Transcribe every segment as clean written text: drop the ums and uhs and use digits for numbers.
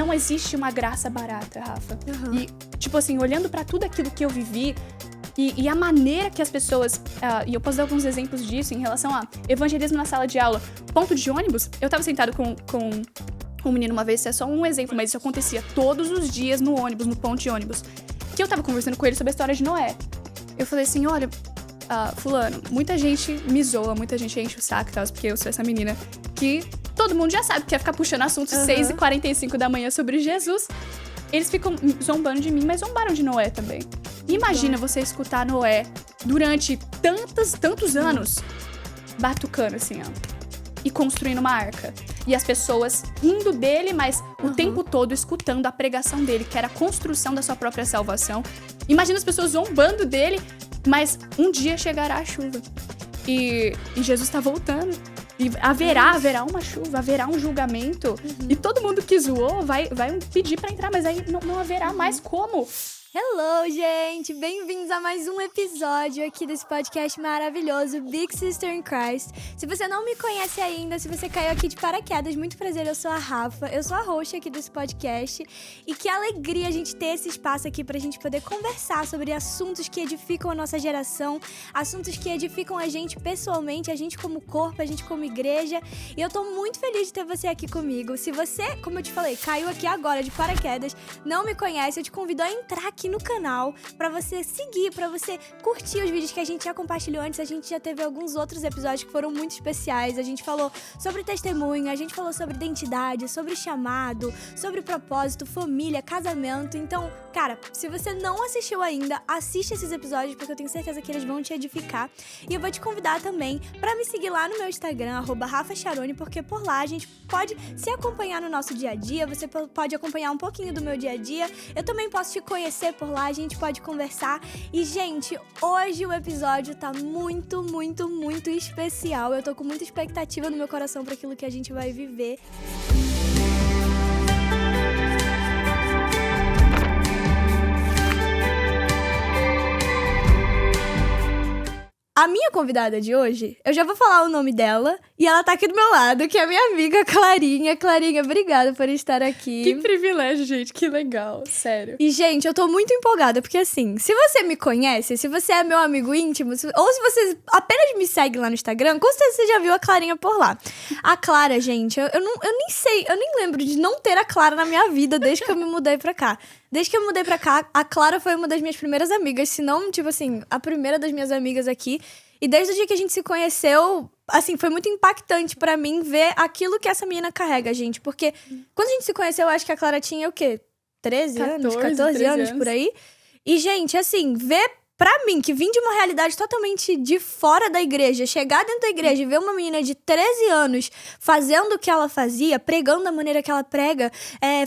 não existe uma graça barata, Rafa. E, tipo assim, olhando pra tudo aquilo que eu vivi, e a maneira que as pessoas... e eu posso dar alguns exemplos disso em relação a evangelismo na sala de aula. Ponto de ônibus, eu tava sentado com um menino uma vez, isso é só um exemplo, mas isso acontecia todos os dias no ônibus, no ponto de ônibus. Que eu tava conversando com ele sobre a história de Noé. Eu falei assim, olha, fulano, muita gente me zoa, muita gente enche o saco e tal, porque eu sou essa menina que todo mundo já sabe que quer ficar puxando assuntos 6h45 da manhã sobre Jesus. Eles ficam zombando de mim, mas zombaram de Noé também. Imagina você escutar Noé durante tantos anos batucando assim, ó. E construindo uma arca. E as pessoas rindo dele, mas o tempo todo escutando a pregação dele, que era a construção da sua própria salvação. Imagina as pessoas zombando dele, mas um dia chegará a chuva. E Jesus tá voltando. E haverá uma chuva, haverá um julgamento. E todo mundo que zoou vai pedir pra entrar, mas aí não haverá mais como. Hello, gente! Bem-vindos a mais um episódio aqui desse podcast maravilhoso, Big Sister in Christ. Se você não me conhece ainda, se você caiu aqui de paraquedas, muito prazer, eu sou a Rafa, eu sou a host aqui desse podcast. E que alegria a gente ter esse espaço aqui pra gente poder conversar sobre assuntos que edificam a nossa geração, assuntos que edificam a gente pessoalmente, a gente como corpo, a gente como igreja. E eu tô muito feliz de ter você aqui comigo. Se você, como eu te falei, caiu aqui agora de paraquedas, não me conhece, eu te convido a entrar aqui no canal, pra você seguir, pra você curtir os vídeos que a gente já compartilhou antes. A gente já teve alguns outros episódios que foram muito especiais. A gente falou sobre testemunho, a gente falou sobre identidade, sobre chamado, sobre propósito, família, casamento. Então, cara, se você não assistiu ainda, assiste esses episódios, porque eu tenho certeza que eles vão te edificar. E eu vou te convidar também pra me seguir lá no meu Instagram, @RafaCharone, porque por lá a gente pode se acompanhar no nosso dia a dia, você pode acompanhar um pouquinho do meu dia a dia. Eu também posso te conhecer por lá, a gente pode conversar. E, gente, hoje o episódio tá muito, muito, muito especial. Eu tô com muita expectativa no meu coração pra aquilo que a gente vai viver. A minha convidada de hoje, eu já vou falar o nome dela, e ela tá aqui do meu lado, que é a minha amiga Clarinha. Clarinha, obrigada por estar aqui. Que privilégio, gente, que legal, sério. E, gente, eu tô muito empolgada, porque assim, se você me conhece, se você é meu amigo íntimo, ou se você apenas me segue lá no Instagram, com certeza você já viu a Clarinha por lá. A Clara, gente, eu nem sei, eu nem lembro de não ter a Clara na minha vida desde que eu me mudei pra cá. Desde que eu mudei pra cá, a Clara foi uma das minhas primeiras amigas, se não, tipo assim, a primeira das minhas amigas aqui. E desde o dia que a gente se conheceu, assim, foi muito impactante pra mim ver aquilo que essa menina carrega, gente. Porque quando a gente se conheceu, eu acho que a Clara tinha o quê? 13 anos? 14 anos, por aí. E, gente, assim, ver pra mim, que vim de uma realidade totalmente de fora da igreja, chegar dentro da igreja e ver uma menina de 13 anos fazendo o que ela fazia, pregando da maneira que ela prega,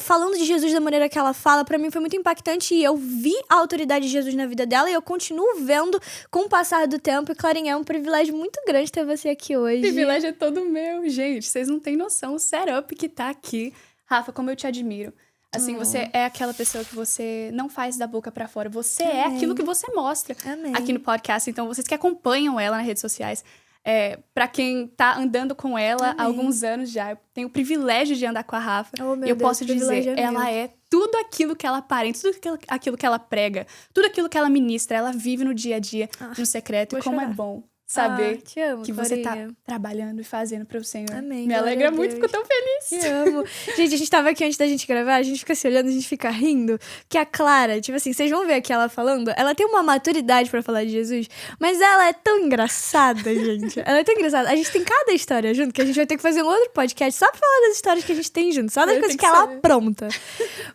falando de Jesus da maneira que ela fala, pra mim foi muito impactante. E eu vi a autoridade de Jesus na vida dela e eu continuo vendo com o passar do tempo. E, Clarinha, é um privilégio muito grande ter você aqui hoje. O privilégio é todo meu, gente. Vocês não têm noção o setup que tá aqui. Rafa, como eu te admiro. Assim, você é aquela pessoa que você não faz da boca pra fora. Você é aquilo que você mostra aqui no podcast. Então, vocês que acompanham ela nas redes sociais, pra quem tá andando com ela há alguns anos já, eu tenho o privilégio de andar com a Rafa. E eu posso dizer, ela é tudo aquilo que ela aparenta, tudo aquilo que ela prega, tudo aquilo que ela ministra, ela vive no dia a dia, no secreto. E como é bom saber te amo, que você Clarinha. tá trabalhando e fazendo pro Senhor. Amém, Me alegra muito, fico tão feliz. Te amo. Gente, a gente tava aqui antes da gente gravar, a gente fica se olhando, a gente fica rindo. Que a Clara, tipo assim, vocês vão ver aqui ela falando, ela tem uma maturidade pra falar de Jesus, mas ela é tão engraçada, gente. Ela é tão engraçada. A gente tem cada história junto, que a gente vai ter que fazer um outro podcast só pra falar das histórias que a gente tem junto, só das coisas que ela apronta.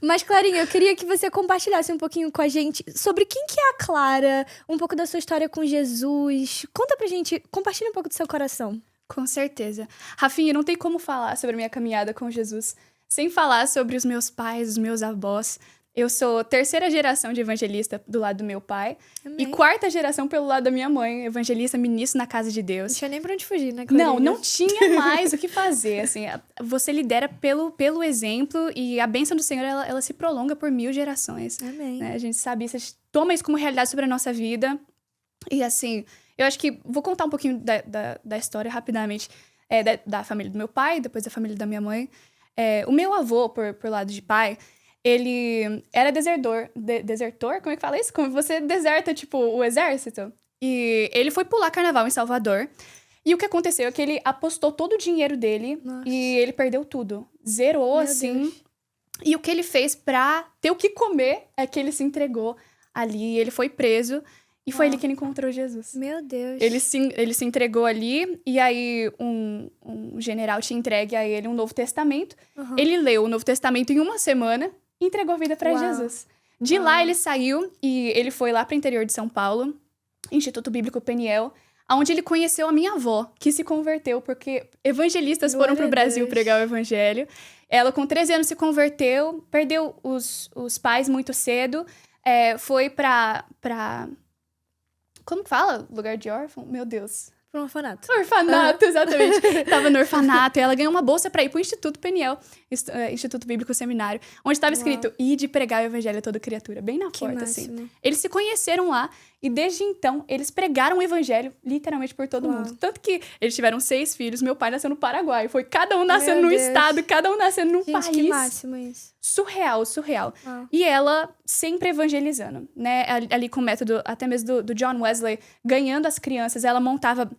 Mas, Clarinha, eu queria que você compartilhasse um pouquinho com a gente sobre quem que é a Clara, um pouco da sua história com Jesus. Conta pra gente, compartilha um pouco do seu coração. Com certeza. Rafinha, não tem como falar sobre a minha caminhada com Jesus sem falar sobre os meus pais, os meus avós. Eu sou 3ª geração de evangelista do lado do meu pai. Amém. E 4ª geração pelo lado da minha mãe, evangelista, ministro na casa de Deus. Não tinha nem pra onde fugir, né, Clarinha? Não tinha mais o que fazer. Assim, você lidera pelo exemplo e a bênção do Senhor, ela se prolonga por 1000 gerações. Amém. Né? A gente sabe isso, a gente toma isso como realidade sobre a nossa vida. E assim, eu acho que vou contar um pouquinho da história rapidamente. Da família do meu pai, depois da família da minha mãe. O meu avô, por lado de pai, ele era desertor. Desertor? Como é que fala isso? Como você deserta, tipo, o exército. E ele foi pular carnaval em Salvador. E o que aconteceu é que ele apostou todo o dinheiro dele. Nossa. E ele perdeu tudo. Zerou, Meu assim. Deus. E o que ele fez pra ter o que comer é que ele se entregou ali. Ele foi preso. E foi ali que ele encontrou Jesus. Meu Deus. Ele se entregou ali, e aí um general tinha entregue a ele um Novo Testamento. Uhum. Ele leu o Novo Testamento em uma semana e entregou a vida pra Uau. Jesus. De lá ele saiu e ele foi lá pro interior de São Paulo, Instituto Bíblico Peniel, onde ele conheceu a minha avó, que se converteu, porque evangelistas Glória foram pro a Brasil Deus. pregar o evangelho. Ela, com 13 anos, se converteu, perdeu os pais muito cedo, foi pra... Como que fala? Lugar de órfão? Meu Deus. Pro orfanato. Orfanato, exatamente. Tava no orfanato e ela ganhou uma bolsa pra ir pro Instituto Peniel, Instituto Bíblico Seminário, onde tava escrito, ide pregar o evangelho a toda criatura, bem na Que porta, máximo. assim. Eles se conheceram lá e desde então eles pregaram o evangelho literalmente por todo Uau. mundo. Tanto que eles tiveram 6 filhos, meu pai nasceu no Paraguai, foi cada um nascendo Meu num Deus. estado, cada um nascendo num Gente, país. que máximo isso. Surreal. Uau. E ela sempre evangelizando, né? Ali com o método, até mesmo do John Wesley, ganhando as crianças. Ela montava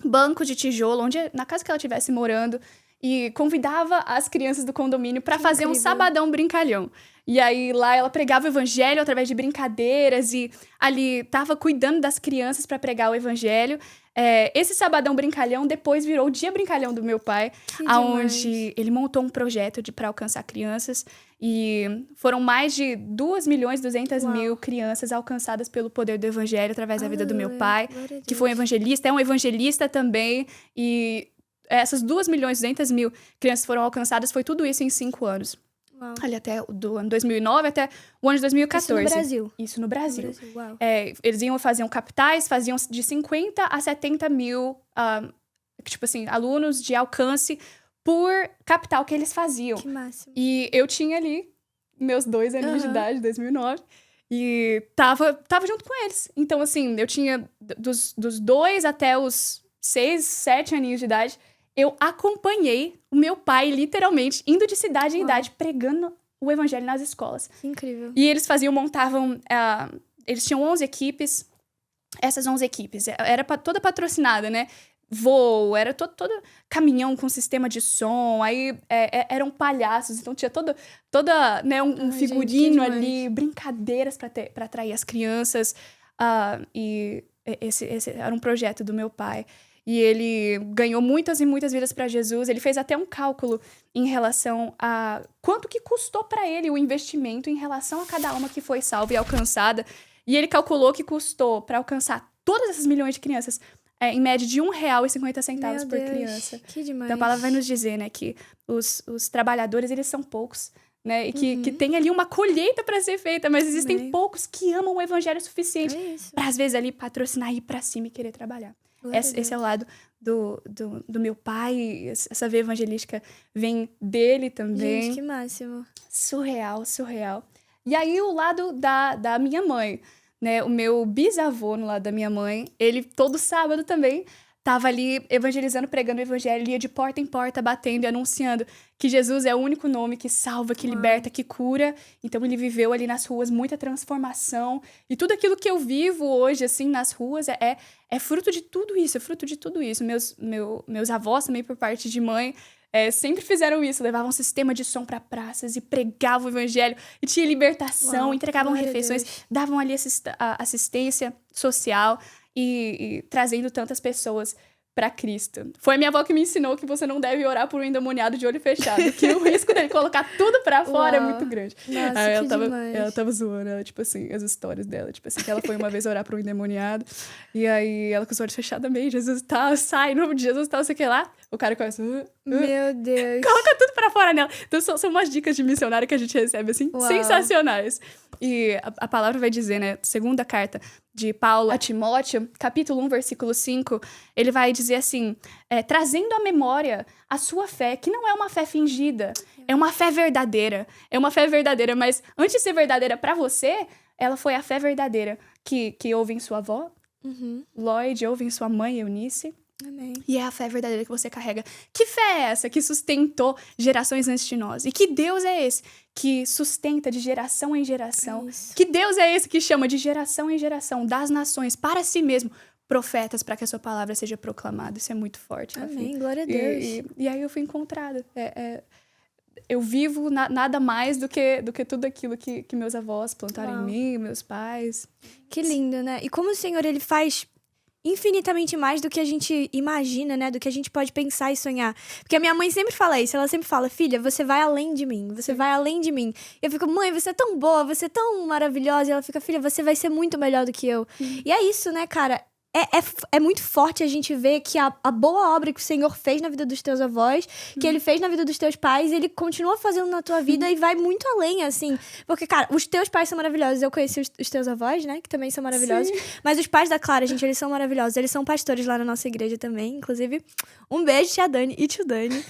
banco de tijolo, na casa que ela estivesse morando, e convidava as crianças do condomínio pra fazer um incrível. sabadão brincalhão. E aí, lá, ela pregava o evangelho através de brincadeiras e ali tava cuidando das crianças pra pregar o evangelho. Esse sabadão brincalhão depois virou o dia brincalhão do meu pai, Que onde demais. ele montou um projeto pra alcançar crianças e foram mais de 2.200.000 crianças alcançadas pelo poder do evangelho através da vida do meu Aleluia. pai, Glória a que foi um Deus. evangelista, é um evangelista também, e essas 2.200.000 crianças foram alcançadas, foi tudo isso em 5 anos. Uau. Ali até do ano 2009 até o ano de 2014. Isso no Brasil. Isso no Brasil. Uau. Eles faziam capitais, faziam de 50 a 70 mil, tipo assim, alunos de alcance por capital que eles faziam. Que máximo. E eu tinha ali meus 2 aninhos de idade, 2009, e tava junto com eles. Então, assim, eu tinha dos 2 até os 6, 7 aninhos de idade, eu acompanhei o meu pai, literalmente, indo de cidade em idade, pregando o evangelho nas escolas. Que incrível. E eles montavam... eles tinham 11 equipes. Essas 11 equipes, era toda patrocinada, né? Voo, era todo caminhão com sistema de som. Aí eram palhaços, então tinha toda né, um figurino gente, que ali, brincadeiras para atrair as crianças. E esse era um projeto do meu pai. E ele ganhou muitas e muitas vidas para Jesus. Ele fez até um cálculo em relação a quanto que custou para ele o investimento em relação a cada alma que foi salva e alcançada. E ele calculou que custou para alcançar todas essas milhões de crianças em média de R$1,50 Meu por Deus, criança. Que demais. Então a palavra vai nos dizer, né, que os trabalhadores, eles são poucos, né? E que tem ali uma colheita para ser feita, mas existem Amém. poucos que amam o evangelho o suficiente É isso. para às vezes ali patrocinar, ir para cima e querer trabalhar. Glória a Esse é o Deus. lado do meu pai, essa veia evangelística vem dele também. Gente, que máximo. Surreal. E aí o lado da minha mãe, né? O meu bisavô no lado da minha mãe, ele todo sábado também tava ali evangelizando, pregando o evangelho, ia de porta em porta, batendo e anunciando que Jesus é o único nome que salva, que liberta, que cura. Então ele viveu ali nas ruas muita transformação. E tudo aquilo que eu vivo hoje, assim, nas ruas, é fruto de tudo isso, Meus avós também, por parte de mãe, sempre fizeram isso, levavam um sistema de som para praças e pregavam o evangelho, e tinha libertação, Uau, entregavam glória a refeições, Deus. davam ali assistência social e trazendo tantas pessoas para Cristo. Foi a minha avó que me ensinou que você não deve orar por um endemoniado de olho fechado, que o risco dele colocar tudo para fora é Uau. muito grande. Nossa, Aí que demais. ela tava zoando, ela, tipo assim, as histórias dela, tipo assim, que ela foi uma vez orar por um endemoniado, e aí ela com os olhos fechados, amém, Jesus tá, sai, em nome de Jesus tá, não sei o que lá. O cara começa... Meu Deus. Coloca tudo pra fora nela. Então, são umas dicas de missionário que a gente recebe, assim, Uau. sensacionais. E a palavra vai dizer, né, segunda carta de Paulo a Timóteo, capítulo 1, versículo 5, ele vai dizer assim, trazendo à memória a sua fé, que não é uma fé fingida, é uma fé verdadeira. É uma fé verdadeira, mas antes de ser verdadeira pra você, ela foi a fé verdadeira que houve em sua avó, Uhum. Lloyd, houve em sua mãe, Eunice, Amém. E é a fé verdadeira que você carrega. Que fé é essa que sustentou gerações antes de nós? E que Deus é esse que sustenta de geração em geração? Isso. Que Deus é esse que chama de geração em geração das nações para si mesmo profetas para que a sua palavra seja proclamada? Isso é muito forte, Rafi. Amém, glória a Deus. E aí eu fui encontrada. Eu vivo nada mais do que tudo aquilo que meus avós plantaram em mim, meus pais. Que lindo, né? E como o Senhor, ele faz infinitamente mais do que a gente imagina, né? Do que a gente pode pensar e sonhar. Porque a minha mãe sempre fala isso. Ela sempre fala, filha, você vai além de mim. Você vai além de mim. E eu fico, mãe, você é tão boa, você é tão maravilhosa. E ela fica, filha, você vai ser muito melhor do que eu. E é isso, né, cara? É muito forte a gente ver que a boa obra que o Senhor fez na vida dos teus avós, que Ele fez na vida dos teus pais, Ele continua fazendo na tua vida e vai muito além, assim. Porque, cara, os teus pais são maravilhosos. Eu conheci os teus avós, né? Que também são maravilhosos. Sim. Mas os pais da Clara, gente, eles são maravilhosos. Eles são pastores lá na nossa igreja também. Inclusive, um beijo, tia Dani e tio Dani.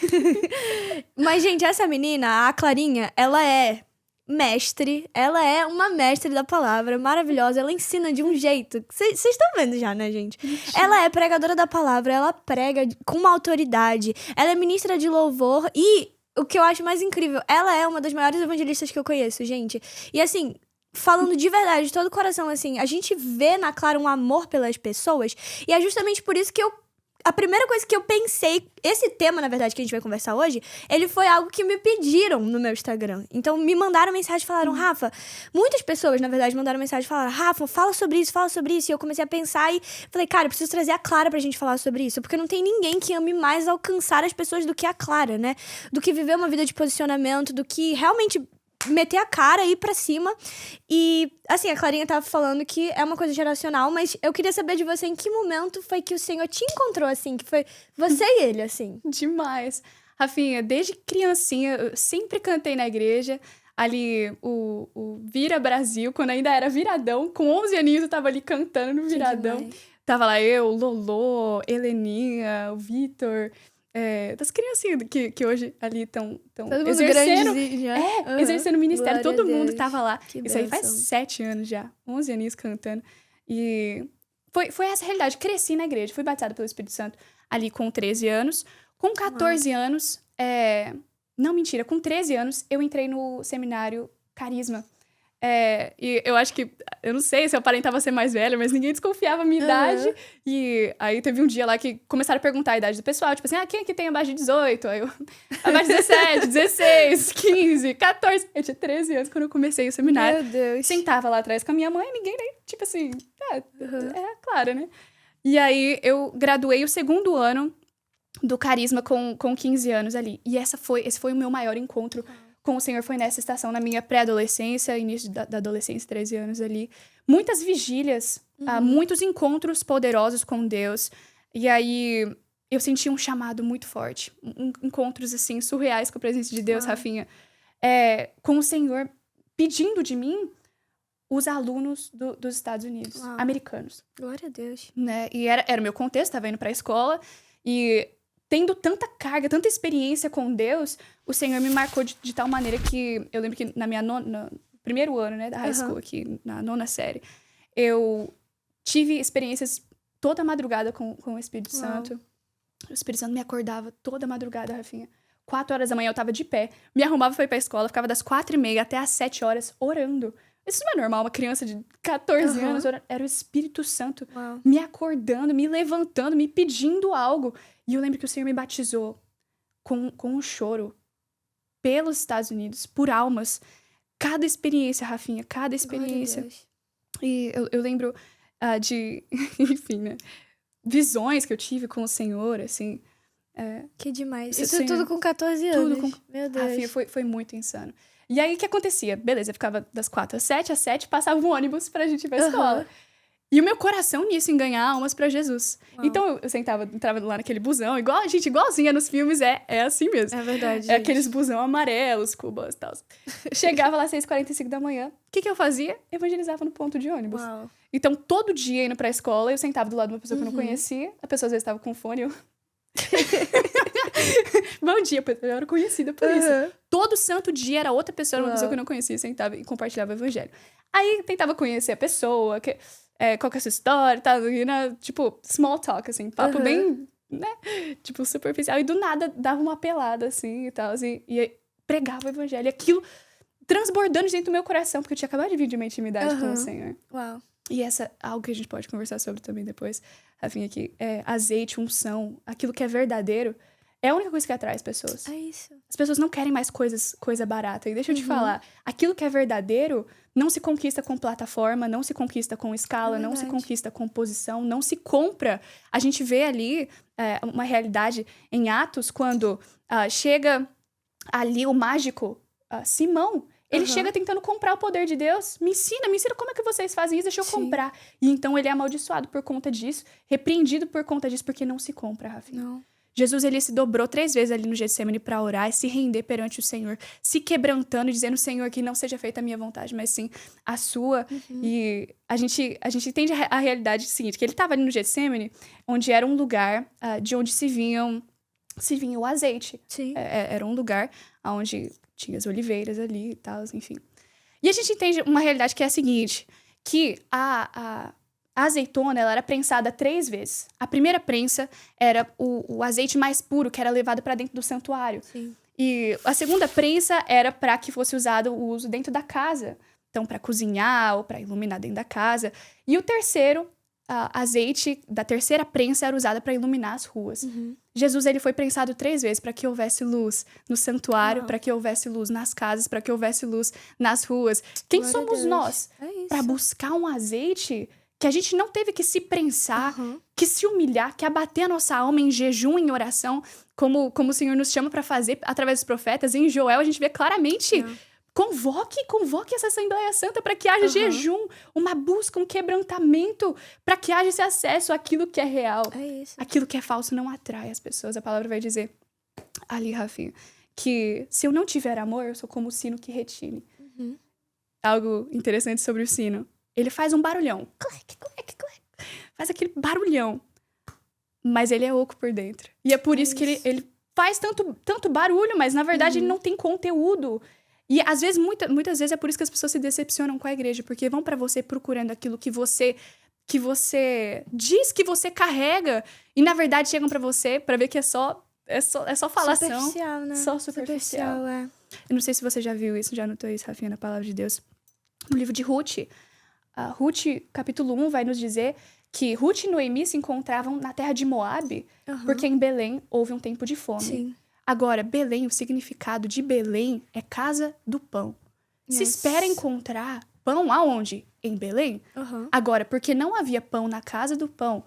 Mas, gente, essa menina, a Clarinha, ela é mestre, ela é uma mestre da palavra, maravilhosa, ela ensina de um jeito, vocês estão vendo já, né, gente? Ela é pregadora da palavra, ela prega com uma autoridade, ela é ministra de louvor e, o que eu acho mais incrível, ela é uma das maiores evangelistas que eu conheço, gente. E assim, falando de verdade, de todo o coração, assim, a gente vê na Clara um amor pelas pessoas e é justamente por isso que a primeira coisa que eu pensei, esse tema, na verdade, que a gente vai conversar hoje, ele foi algo que me pediram no meu Instagram. Então, me mandaram mensagem e falaram, Rafa, muitas pessoas, na verdade, mandaram mensagem e falaram, Rafa, fala sobre isso. E eu comecei a pensar e falei, cara, eu preciso trazer a Clara pra gente falar sobre isso, porque não tem ninguém que ame mais alcançar as pessoas do que a Clara, né? Do que viver uma vida de posicionamento, do que realmente meter a cara e ir pra cima. E, assim, a Clarinha tava falando que é uma coisa geracional, mas eu queria saber de você em que momento foi que o Senhor te encontrou, assim, que foi você e ele, assim. Demais. Rafinha, desde criancinha, eu sempre cantei na igreja. Ali, o Vira Brasil, quando ainda era Viradão, com 11 aninhos eu tava ali cantando no Viradão. Tava lá eu, Lolô, Heleninha, o Vitor... das criancinhas que hoje ali estão exercendo, exercendo o ministério. Glória todo mundo tava lá. Que Isso aí faz bênção. 7 anos já. 11 aninhos cantando. E foi essa a realidade. Cresci na igreja. Fui batizada pelo Espírito Santo ali com 13 anos. Com 14 anos... Não, mentira. Com 13 anos, eu entrei no seminário Carisma. E eu acho que... Eu não sei se eu aparentava ser mais velha, mas ninguém desconfiava a minha idade. E aí teve um dia lá que começaram a perguntar a idade do pessoal. Tipo assim, quem aqui tem abaixo de 18? Aí eu... abaixo de 17, 16, 15, 14... Eu tinha 13 anos quando eu comecei o seminário. Meu Deus. Sentava lá atrás com a minha mãe, ninguém nem... Tipo assim... Claro, né? E aí eu graduei o 2º ano do Carisma com 15 anos ali. E esse foi o meu maior encontro com o Senhor, foi nessa estação, na minha pré-adolescência, início da adolescência, 13 anos ali. Muitas vigílias, muitos encontros poderosos com Deus. E aí, eu senti um chamado muito forte. Encontros, assim, surreais com a presença de Deus, Rafinha. Com o Senhor pedindo de mim os alunos dos Estados Unidos, americanos. Glória a Deus. Né? E era o meu contexto, estava indo para a escola. E... tendo tanta carga, tanta experiência com Deus, o Senhor me marcou de tal maneira que... Eu lembro que no primeiro ano, né, da high school, aqui, na 9ª série, eu tive experiências toda madrugada com o Espírito Santo. O Espírito Santo me acordava toda madrugada, Rafinha. 4 horas da manhã eu tava de pé, me arrumava pra ir pra escola, ficava das 4h30 até as 7 horas orando. Isso não é normal, uma criança de 14 anos orando. Era o Espírito Santo me acordando, me levantando, me pedindo algo. E eu lembro que o Senhor me batizou com um choro pelos Estados Unidos, por almas. Cada experiência, Rafinha, cada experiência. E eu lembro de, enfim, né? Visões que eu tive com o Senhor, assim. Que demais. Isso, Isso Senhor, tudo com 14 anos. Meu Deus. Rafinha, foi muito insano. E aí, o que acontecia? Beleza, eu ficava das 4 às 7, às 7 passava um ônibus pra gente ir pra escola. E o meu coração nisso, em ganhar almas pra Jesus. Então, eu entrava lá naquele busão, igualzinha nos filmes, é assim mesmo. É verdade, gente. Aqueles busão amarelos, cubas e tal. Chegava lá às 6h45 da manhã. O que eu fazia? Evangelizava no ponto de ônibus. Então, todo dia indo pra escola, eu sentava do lado de uma pessoa que eu não conhecia. A pessoa às vezes estava com fone, eu... Bom dia, eu era conhecida por isso. Todo santo dia era outra pessoa, uma pessoa que eu não conhecia, sentava e compartilhava o evangelho. Aí, tentava conhecer a pessoa, qual que é a sua história, tá? Tipo, small talk, assim, papo bem né? Tipo, superficial. E do nada dava uma pelada, assim, e tal. Assim, e pregava o evangelho. E aquilo transbordando dentro do meu coração, porque eu tinha acabado de vir de uma intimidade com o Senhor. Uau. E algo que a gente pode conversar sobre também depois, Rafinha, que é azeite, unção, aquilo que é verdadeiro, é a única coisa que atrai as pessoas. É isso. As pessoas não querem mais coisa barata. E deixa eu te falar, aquilo que é verdadeiro não se conquista com plataforma, não se conquista com escala, não se conquista com posição, não se compra. A gente vê ali uma realidade em Atos, quando chega ali o mágico Simão. Ele chega tentando comprar o poder de Deus. Me ensina como é que vocês fazem isso, deixa eu comprar. E então ele é amaldiçoado por conta disso, repreendido por conta disso, porque não se compra, Rafinha. Não. Jesus, ele se dobrou 3 vezes ali no Getsemane para orar e se render perante o Senhor, se quebrantando e dizendo, Senhor, que não seja feita a minha vontade, mas sim a sua. E a gente entende a realidade seguinte, que ele estava ali no Getsemane, onde era um lugar de onde se vinha o azeite. Sim. Era um lugar onde tinha as oliveiras ali e tal, enfim. E a gente entende uma realidade que é a seguinte, que a azeitona, ela era prensada 3 vezes. A primeira prensa era o azeite mais puro, que era levado para dentro do santuário. Sim. E a segunda prensa era para que fosse usado o uso dentro da casa. Então, para cozinhar ou para iluminar dentro da casa. E o terceiro azeite da terceira prensa era usada para iluminar as ruas. Jesus, ele foi prensado 3 vezes para que houvesse luz no santuário, para que houvesse luz nas casas, para que houvesse luz nas ruas. Quem Glória a somos Deus. nós para buscar um azeite que a gente não teve que se prensar, que se humilhar, que abater a nossa alma em jejum, em oração, como o Senhor nos chama para fazer através dos profetas? Em Joel a gente vê claramente... Convoque essa Assembleia Santa para que haja jejum, uma busca, um quebrantamento, para que haja esse acesso àquilo que é real. É isso. Aquilo que é falso não atrai as pessoas. A palavra vai dizer ali, Rafinha, que se eu não tiver amor, eu sou como o sino que retine. Algo interessante sobre o sino. Ele faz um barulhão. Clec, clec, clec. Faz aquele barulhão. Mas ele é oco por dentro. E é por isso que ele faz tanto barulho, mas na verdade ele não tem conteúdo. E às vezes, muitas vezes é por isso que as pessoas se decepcionam com a igreja, porque vão pra você procurando aquilo que você diz que você carrega, e na verdade chegam pra você pra ver que é só falação. Superficial, né? Só superficial. É. Eu não sei se você já viu isso, já notou isso, Rafinha, na palavra de Deus. No livro de Ruth, Ruth, capítulo 1, vai nos dizer que Ruth e Noemi se encontravam na terra de Moabe, porque em Belém houve um tempo de fome. Sim. Agora, Belém, o significado de Belém é casa do pão. Se espera encontrar pão aonde? Em Belém? Agora, porque não havia pão na casa do pão,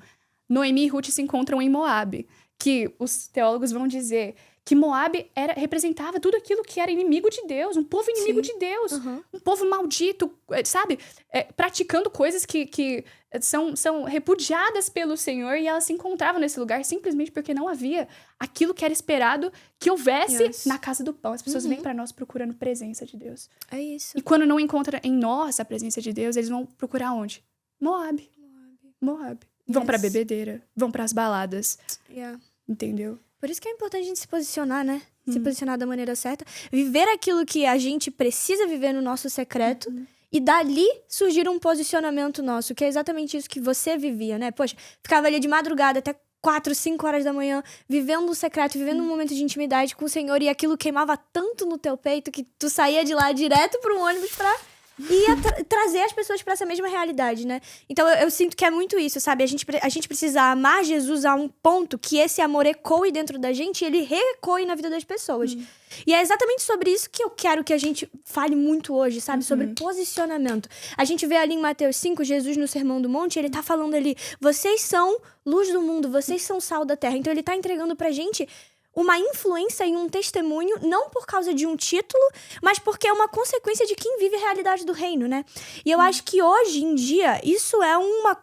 Noemi e Ruth se encontram em Moabe, que os teólogos vão dizer que Moabe representava tudo aquilo que era inimigo de Deus, um povo inimigo de Deus, um povo maldito, sabe? Praticando coisas que são repudiadas pelo Senhor, e elas se encontravam nesse lugar simplesmente porque não havia aquilo que era esperado que houvesse na casa do pão. As pessoas vêm para nós procurando presença de Deus. É isso. E quando não encontram em nós a presença de Deus, eles vão procurar onde? Moabe. Vão pra bebedeira, vão pras baladas. Entendeu? Por isso que é importante a gente se posicionar, né? Se posicionar da maneira certa. Viver aquilo que a gente precisa viver no nosso secreto. E dali surgir um posicionamento nosso, que é exatamente isso que você vivia, né? Poxa, ficava ali de madrugada até 4, 5 horas da manhã, vivendo o secreto, vivendo um momento de intimidade com o Senhor. E aquilo queimava tanto no teu peito que tu saía de lá direto pro ônibus pra... E trazer as pessoas pra essa mesma realidade, né? Então eu sinto que é muito isso, sabe? A gente precisa amar Jesus a um ponto que esse amor ecoe dentro da gente e ele reecoe na vida das pessoas. E é exatamente sobre isso que eu quero que a gente fale muito hoje, sabe? Sobre posicionamento. A gente vê ali em Mateus 5, Jesus no Sermão do Monte, ele tá falando ali, vocês são luz do mundo, vocês são sal da terra. Então ele tá entregando pra gente uma influência e um testemunho, não por causa de um título, mas porque é uma consequência de quem vive a realidade do reino, né? E eu acho que hoje em dia, isso é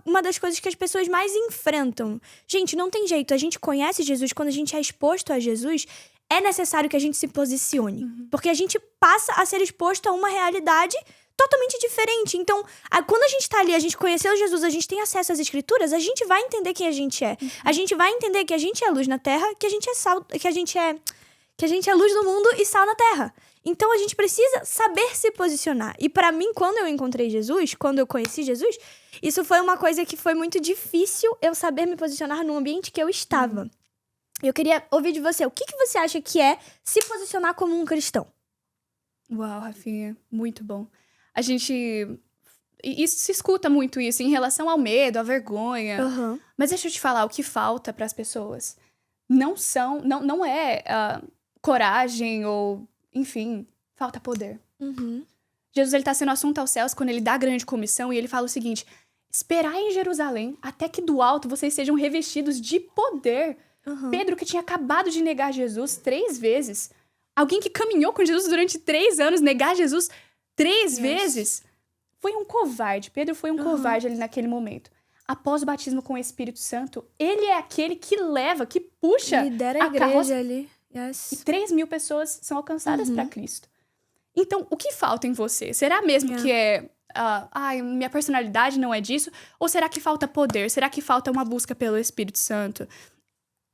uma das coisas que as pessoas mais enfrentam. Gente, não tem jeito, a gente conhece Jesus, quando a gente é exposto a Jesus, é necessário que a gente se posicione. Porque a gente passa a ser exposto a uma realidade totalmente diferente. Então, quando a gente tá ali, a gente conheceu Jesus, a gente tem acesso às escrituras, a gente vai entender quem a gente é. A gente vai entender que a gente é luz na terra, que a gente é sal, que a gente é luz do mundo e sal na terra. Então, a gente precisa saber se posicionar. E pra mim, quando eu encontrei Jesus, quando eu conheci Jesus, isso foi uma coisa que foi muito difícil eu saber me posicionar no ambiente que eu estava. Eu queria ouvir de você, o que você acha que é se posicionar como um cristão? Uau, Rafinha, muito bom. A gente... Isso se escuta muito isso em relação ao medo, à vergonha. Uhum. Mas deixa eu te falar, o que falta para as pessoas não é coragem ou, enfim, falta poder. Uhum. Jesus, ele tá sendo assunto aos céus quando ele dá a grande comissão e ele fala o seguinte: esperai em Jerusalém até que do alto vocês sejam revestidos de poder. Uhum. Pedro, que tinha acabado de negar Jesus 3 vezes, alguém que caminhou com Jesus durante 3 anos, negar Jesus 3 vezes, foi um covarde. Pedro foi um covarde ali naquele momento. Após o batismo com o Espírito Santo, ele é aquele que leva, que puxa lidera a igreja carroça. ali. E 3.000 pessoas são alcançadas para Cristo. Então, o que falta em você? Será mesmo que minha personalidade não é disso? Ou será que falta poder? Será que falta uma busca pelo Espírito Santo?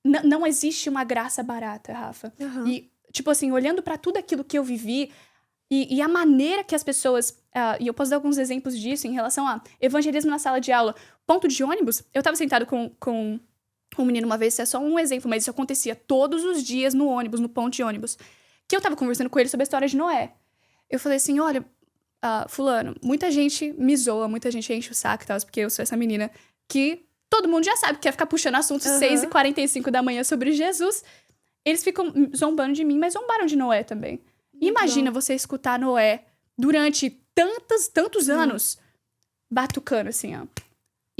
Não existe uma graça barata, Rafa. E, tipo assim, olhando para tudo aquilo que eu vivi e a maneira que as pessoas... e eu posso dar alguns exemplos disso em relação a evangelismo na sala de aula. Ponto de ônibus, eu tava sentado com um menino uma vez, isso é só um exemplo, mas isso acontecia todos os dias no ônibus, no ponto de ônibus. Que eu tava conversando com ele sobre a história de Noé. Eu falei assim, olha, fulano, muita gente me zoa, muita gente enche o saco e tal, porque eu sou essa menina que todo mundo já sabe que quer ficar puxando assuntos 6h45 da manhã sobre Jesus. Eles ficam zombando de mim, mas zombaram de Noé também. Imagina você escutar Noé durante tantos anos batucando assim, ó.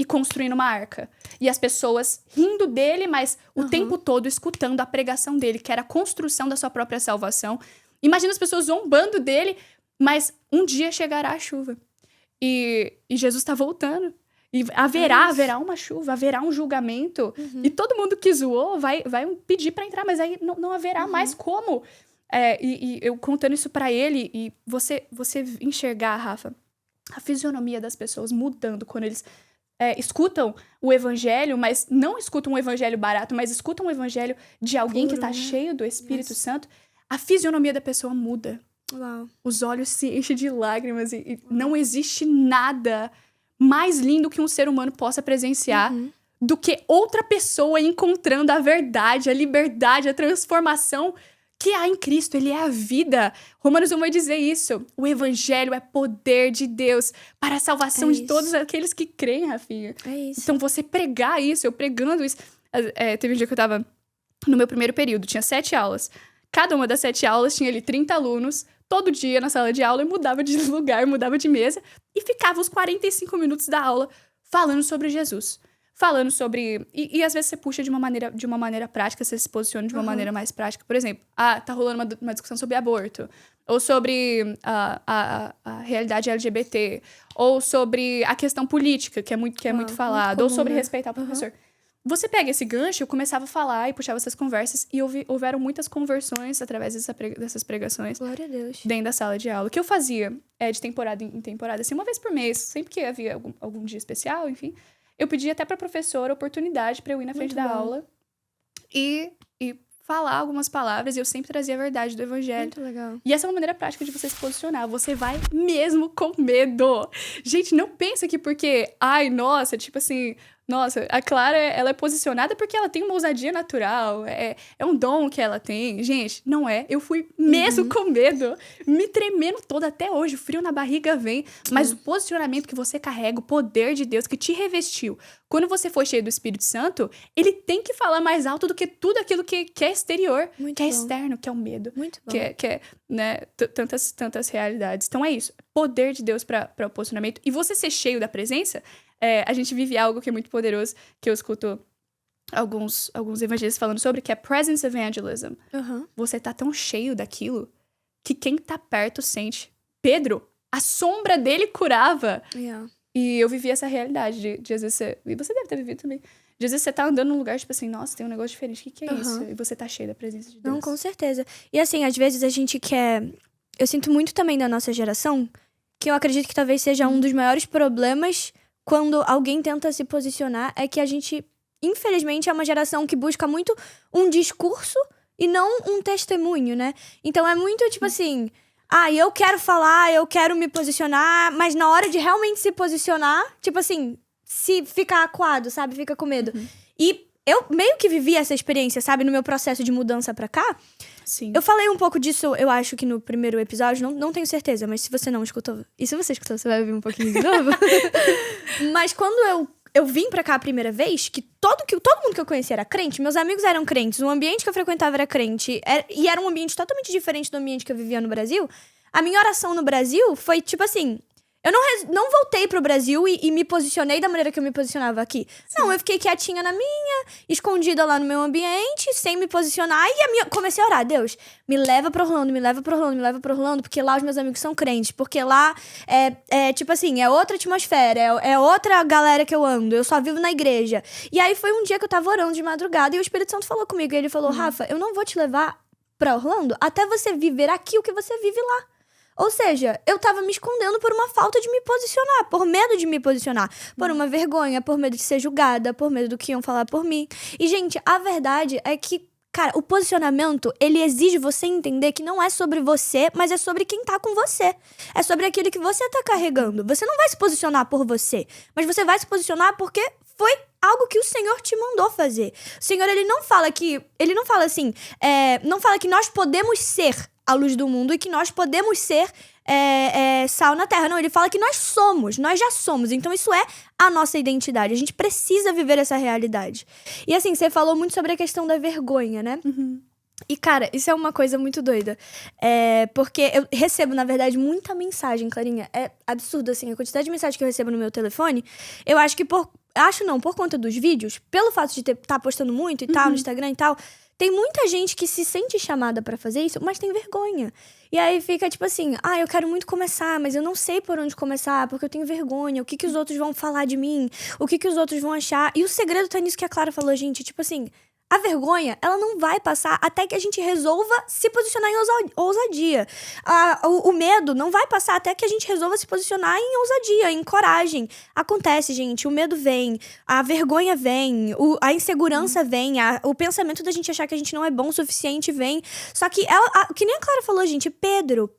E construindo uma arca. E as pessoas rindo dele, mas o tempo todo escutando a pregação dele, que era a construção da sua própria salvação. Imagina as pessoas zombando dele, mas um dia chegará a chuva. E Jesus tá voltando. E haverá uma chuva, haverá um julgamento. E todo mundo que zoou vai pedir pra entrar, mas aí não haverá mais como. E eu contando isso pra ele, e você enxergar, Rafa, a fisionomia das pessoas mudando quando eles escutam o evangelho, mas não escutam um evangelho barato, mas escutam um evangelho de alguém que tá cheio do Espírito Santo, a fisionomia da pessoa muda. Uau. Os olhos se enchem de lágrimas e não existe nada mais lindo que um ser humano possa presenciar do que outra pessoa encontrando a verdade, a liberdade, a transformação que há em Cristo. Ele é a vida. Romanos 1 vai dizer isso. O evangelho é poder de Deus para a salvação de todos aqueles que creem, Rafinha. É isso. Então, você pregar isso, eu pregando isso... teve um dia que eu tava no meu primeiro período, tinha 7 aulas. Cada uma das 7 aulas tinha ali 30 alunos, todo dia na sala de aula, eu mudava de lugar, mudava de mesa, e ficava os 45 minutos da aula falando sobre Jesus. Falando sobre... E às vezes você puxa de uma maneira prática, você se posiciona de uma maneira mais prática. Por exemplo, tá rolando uma discussão sobre aborto. Ou sobre a realidade LGBT. Ou sobre a questão política, que é muito falado. Ou sobre respeitar o professor. Você pega esse gancho, eu começava a falar e puxava essas conversas. E houveram muitas conversões através dessas pregações. Glória a Deus. Dentro da sala de aula. O que eu fazia de temporada em temporada, assim, uma vez por mês. Sempre que havia algum dia especial, enfim... Eu pedi até pra professora oportunidade pra eu ir na frente da aula e falar algumas palavras, e eu sempre trazia a verdade do evangelho. Muito legal. E essa é uma maneira prática de você se posicionar. Você vai mesmo com medo. Gente, não pensa que porque... Ai, nossa, tipo assim... Nossa, a Clara, ela é posicionada porque ela tem uma ousadia natural. É um dom que ela tem. Gente, não é. Eu fui mesmo com medo. Me tremendo toda até hoje. O frio na barriga vem. Mas o posicionamento que você carrega, o poder de Deus que te revestiu. Quando você for cheio do Espírito Santo, ele tem que falar mais alto do que tudo aquilo que é exterior. Muito que é bom. externo, que é o medo. Muito bom. Que é né, tantas realidades. Então é isso. Poder de Deus para o posicionamento. E você ser cheio da presença... a gente vive algo que é muito poderoso, que eu escuto alguns evangelistas falando sobre, que é presence evangelism. Você tá tão cheio daquilo que quem tá perto sente. Pedro, a sombra dele curava. E eu vivi essa realidade de às vezes e você deve ter vivido também. De às vezes você tá andando num lugar, tipo assim, nossa, tem um negócio diferente, o que é isso? E você tá cheio da presença de Deus. Não, com certeza. E assim, às vezes a gente quer... Eu sinto muito também da nossa geração, que eu acredito que talvez seja um dos maiores problemas... Quando alguém tenta se posicionar, é que a gente, infelizmente, é uma geração que busca muito um discurso e não um testemunho, né? Então é muito tipo assim, eu quero falar, eu quero me posicionar, mas na hora de realmente se posicionar, tipo assim, se fica acuado, sabe? Fica com medo. E eu meio que vivi essa experiência, sabe? No meu processo de mudança pra cá. Sim. Eu falei um pouco disso, eu acho que no primeiro episódio, não tenho certeza, mas se você não escutou... E se você escutou, você vai ouvir um pouquinho de novo. Mas quando eu vim pra cá a primeira vez, que todo mundo que eu conhecia era crente, meus amigos eram crentes, o ambiente que eu frequentava era crente, e era um ambiente totalmente diferente do ambiente que eu vivia no Brasil, a minha oração no Brasil foi tipo assim... Eu não voltei pro Brasil e me posicionei da maneira que eu me posicionava aqui. Sim. Não, eu fiquei quietinha na minha, escondida lá no meu ambiente, sem me posicionar. E comecei a orar, Deus, me leva pro Orlando, me leva pro Orlando, me leva pro Orlando, porque lá os meus amigos são crentes. Porque lá tipo assim, é outra atmosfera, é outra galera que eu ando. Eu só vivo na igreja. E aí foi um dia que eu tava orando de madrugada e o Espírito Santo falou comigo. E ele falou, Rafa, eu não vou te levar pra Orlando até você viver aqui o que você vive lá. Ou seja, eu tava me escondendo por uma falta de me posicionar, por medo de me posicionar, por uma vergonha, por medo de ser julgada, por medo do que iam falar por mim. E, gente, a verdade é que, cara, o posicionamento, ele exige você entender que não é sobre você, mas é sobre quem tá com você. É sobre aquilo que você tá carregando. Você não vai se posicionar por você, mas você vai se posicionar porque foi algo que o Senhor te mandou fazer. O Senhor, ele não fala assim, não fala que nós podemos ser a luz do mundo e que nós podemos ser sal na terra. Não, ele fala que nós já somos. Então isso é a nossa identidade. A gente precisa viver essa realidade. E assim, você falou muito sobre a questão da vergonha, né? Uhum. E, cara, isso é uma coisa muito doida. Porque eu recebo, na verdade, muita mensagem, Clarinha. É absurdo, assim, a quantidade de mensagem que eu recebo no meu telefone. Eu acho que por conta dos vídeos, pelo fato de estar postando muito e tal, no Instagram e tal, tem muita gente que se sente chamada pra fazer isso, mas tem vergonha. E aí fica tipo assim, eu quero muito começar, mas eu não sei por onde começar, porque eu tenho vergonha. O que os outros vão falar de mim? O que os outros vão achar? E o segredo tá nisso que a Clara falou, gente. Tipo assim, a vergonha, ela não vai passar até que a gente resolva se posicionar em ousadia. O medo não vai passar até que a gente resolva se posicionar em ousadia, em coragem. Acontece, gente, o medo vem, a vergonha vem, a insegurança vem, o pensamento da gente achar que a gente não é bom o suficiente vem. Só que, que nem a Clara falou, gente, Pedro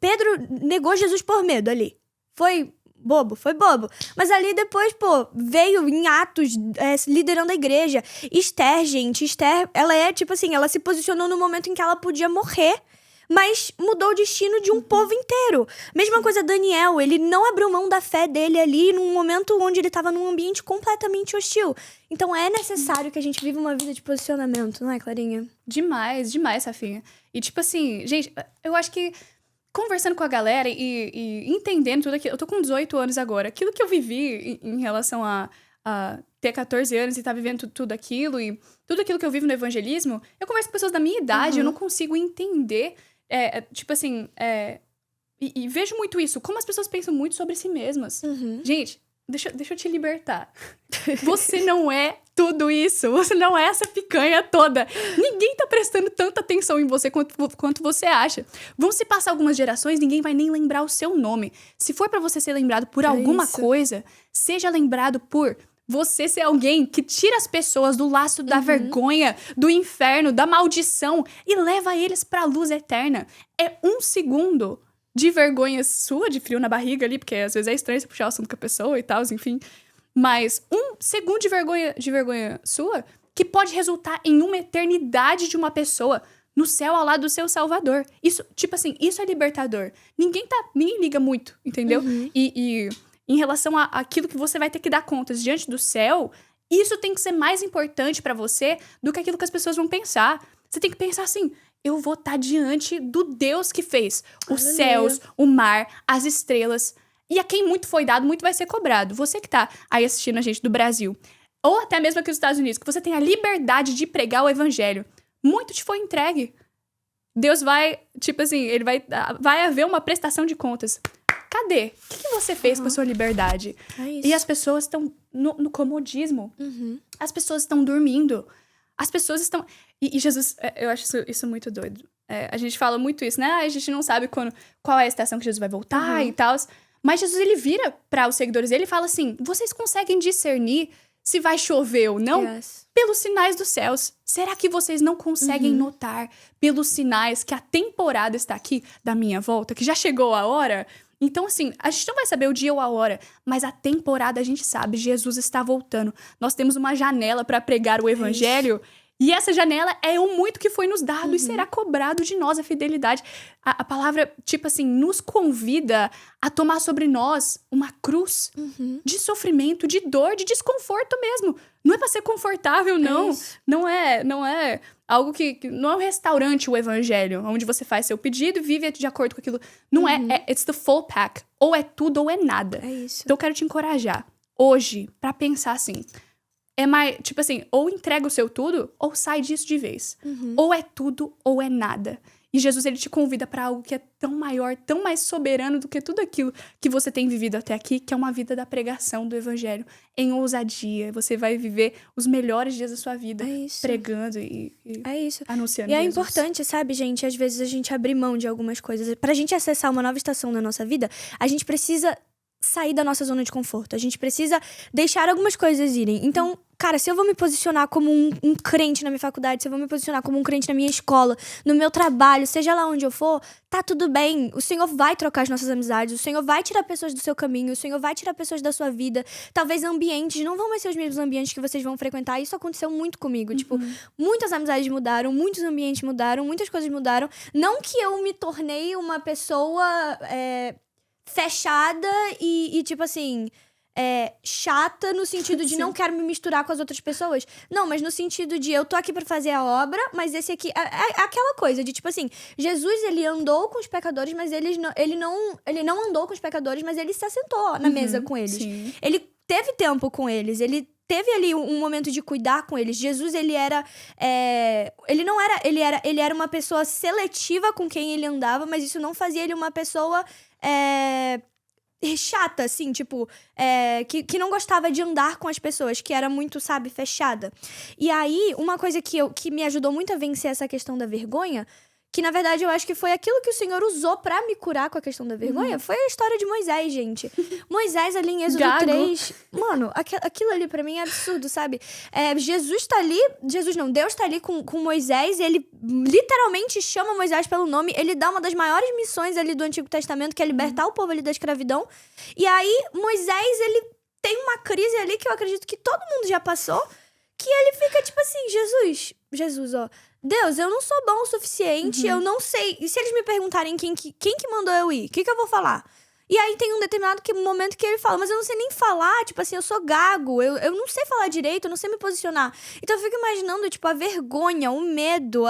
negou Jesus por medo ali. Foi bobo. Mas ali depois, veio em Atos, liderando a igreja. Esther, ela é tipo assim, ela se posicionou no momento em que ela podia morrer, mas mudou o destino de um povo inteiro. Mesma coisa Daniel, ele não abriu mão da fé dele ali num momento onde ele estava num ambiente completamente hostil. Então é necessário que a gente viva uma vida de posicionamento, não é, Clarinha? Demais, Rafinha. E tipo assim, gente, eu acho que conversando com a galera e entendendo tudo aquilo... Eu tô com 18 anos agora. Aquilo que eu vivi em relação a ter 14 anos e estar vivendo tudo aquilo... E tudo aquilo que eu vivo no evangelismo... Eu converso com pessoas da minha idade, eu não consigo entender... tipo assim... E vejo muito isso. Como as pessoas pensam muito sobre si mesmas. Gente, deixa eu te libertar. Você não é tudo isso. Você não é essa picanha toda. Ninguém tá prestando tanta atenção em você quanto você acha. Vão se passar algumas gerações, ninguém vai nem lembrar o seu nome. Se for pra você ser lembrado por alguma coisa, seja lembrado por você ser alguém que tira as pessoas do laço da vergonha, do inferno, da maldição e leva eles pra luz eterna. É 1 segundo de vergonha sua, de frio na barriga ali, porque às vezes é estranho você puxar o assunto com a pessoa e tal, enfim. Mas 1 segundo de vergonha sua que pode resultar em uma eternidade de uma pessoa no céu ao lado do seu Salvador. Isso, tipo assim, isso é libertador. Ninguém liga muito, entendeu? E em relação àquilo que você vai ter que dar contas diante do céu, isso tem que ser mais importante pra você do que aquilo que as pessoas vão pensar. Você tem que pensar assim... Eu vou estar diante do Deus que fez os céus, o mar, as estrelas. E a quem muito foi dado, muito vai ser cobrado. Você que tá aí assistindo a gente do Brasil, ou até mesmo aqui nos Estados Unidos, que você tem a liberdade de pregar o evangelho. Muito te foi entregue. Deus vai, tipo assim, ele vai haver uma prestação de contas. Cadê? O que você fez com a sua liberdade? E as pessoas estão no comodismo. As pessoas estão dormindo. As pessoas estão... E Jesus, eu acho isso muito doido. A gente fala muito isso, né? A gente não sabe qual é a estação que Jesus vai voltar e tal. Mas Jesus, ele vira para os seguidores dele e fala assim, vocês conseguem discernir se vai chover ou não? Pelos sinais dos céus. Será que vocês não conseguem notar pelos sinais que a temporada está aqui da minha volta? Que já chegou a hora? Então, assim, a gente não vai saber o dia ou a hora, mas a temporada a gente sabe, Jesus está voltando. Nós temos uma janela para pregar o evangelho. E essa janela é o muito que foi nos dado e será cobrado de nós a fidelidade. A palavra, tipo assim, nos convida a tomar sobre nós uma cruz de sofrimento, de dor, de desconforto mesmo. Não é pra ser confortável, não. Não é algo que... Não é um restaurante o evangelho, onde você faz seu pedido e vive de acordo com aquilo. Não é it's the full pack. Ou é tudo ou é nada. É isso. Então eu quero te encorajar, hoje, pra pensar assim... É mais, tipo assim, ou entrega o seu tudo, ou sai disso de vez. Ou é tudo, ou é nada. E Jesus, ele te convida pra algo que é tão maior, tão mais soberano do que tudo aquilo que você tem vivido até aqui, que é uma vida da pregação do evangelho, em ousadia. Você vai viver os melhores dias da sua vida pregando e anunciando E é Jesus. importante, sabe, gente, às vezes a gente abrir mão de algumas coisas. Pra gente acessar uma nova estação na nossa vida, a gente precisa sair da nossa zona de conforto. A gente precisa deixar algumas coisas irem. Então, cara, se eu vou me posicionar como um crente na minha faculdade, se eu vou me posicionar como um crente na minha escola, no meu trabalho, seja lá onde eu for, tá tudo bem. O Senhor vai trocar as nossas amizades, o Senhor vai tirar pessoas do seu caminho, o Senhor vai tirar pessoas da sua vida. Talvez ambientes não vão mais ser os mesmos ambientes que vocês vão frequentar. Isso aconteceu muito comigo. Tipo, muitas amizades mudaram, muitos ambientes mudaram, muitas coisas mudaram. Não que eu me tornei uma pessoa... fechada e tipo assim, chata no sentido de não quero me misturar com as outras pessoas. Não, mas no sentido de eu tô aqui pra fazer a obra, mas esse aqui... É aquela coisa de tipo assim, Jesus, ele andou com os pecadores, mas ele não andou com os pecadores, mas ele se assentou na mesa com eles. Sim. Ele teve tempo com eles, ele teve ali um momento de cuidar com eles. Jesus, ele era... Ele era uma pessoa seletiva com quem ele andava, mas isso não fazia ele uma pessoa... chata, assim, tipo, que não gostava de andar com as pessoas, que era muito, sabe, fechada. E aí, uma coisa que me ajudou muito a vencer essa questão da vergonha, que na verdade eu acho que foi aquilo que o Senhor usou pra me curar com a questão da vergonha, foi a história de Moisés, gente. Moisés ali em Êxodo 3, mano, aquilo ali pra mim é absurdo, sabe? Deus tá ali com Moisés e ele literalmente chama Moisés pelo nome, ele dá uma das maiores missões ali do Antigo Testamento, que é libertar o povo ali da escravidão. E aí, Moisés, ele tem uma crise ali que eu acredito que todo mundo já passou, que ele fica tipo assim, Jesus, ó, Deus, eu não sou bom o suficiente, eu não sei. E se eles me perguntarem quem que mandou eu ir, o que eu vou falar? E aí tem um determinado momento que ele fala, mas eu não sei nem falar, tipo assim, eu sou gago, eu não sei falar direito, eu não sei me posicionar. Então eu fico imaginando, tipo, a vergonha, o medo,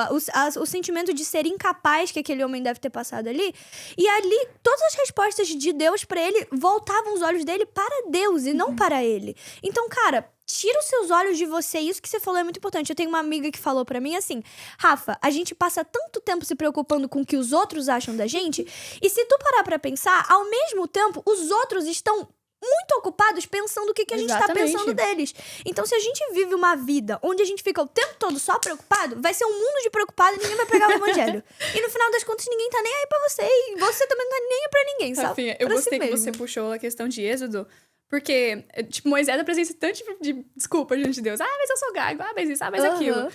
o sentimento de ser incapaz que aquele homem deve ter passado ali. E ali, todas as respostas de Deus pra ele voltavam os olhos dele para Deus e não para ele. Então, cara... Tira os seus olhos de você, isso que você falou é muito importante. Eu tenho uma amiga que falou pra mim assim, Rafa, a gente passa tanto tempo se preocupando com o que os outros acham da gente, e se tu parar pra pensar, ao mesmo tempo, os outros estão muito ocupados pensando o que a gente tá pensando deles. Então, se a gente vive uma vida onde a gente fica o tempo todo só preocupado, vai ser um mundo de preocupado e ninguém vai pregar o evangelho. E no final das contas, ninguém tá nem aí pra você, e você também não tá nem aí pra ninguém, sabe? Rafinha, eu gostei que você puxou a questão de Êxodo, porque, tipo, Moisés apresenta tanto de desculpa diante de Deus. Ah, mas eu sou gago. Ah, mas isso. Ah, mas aquilo.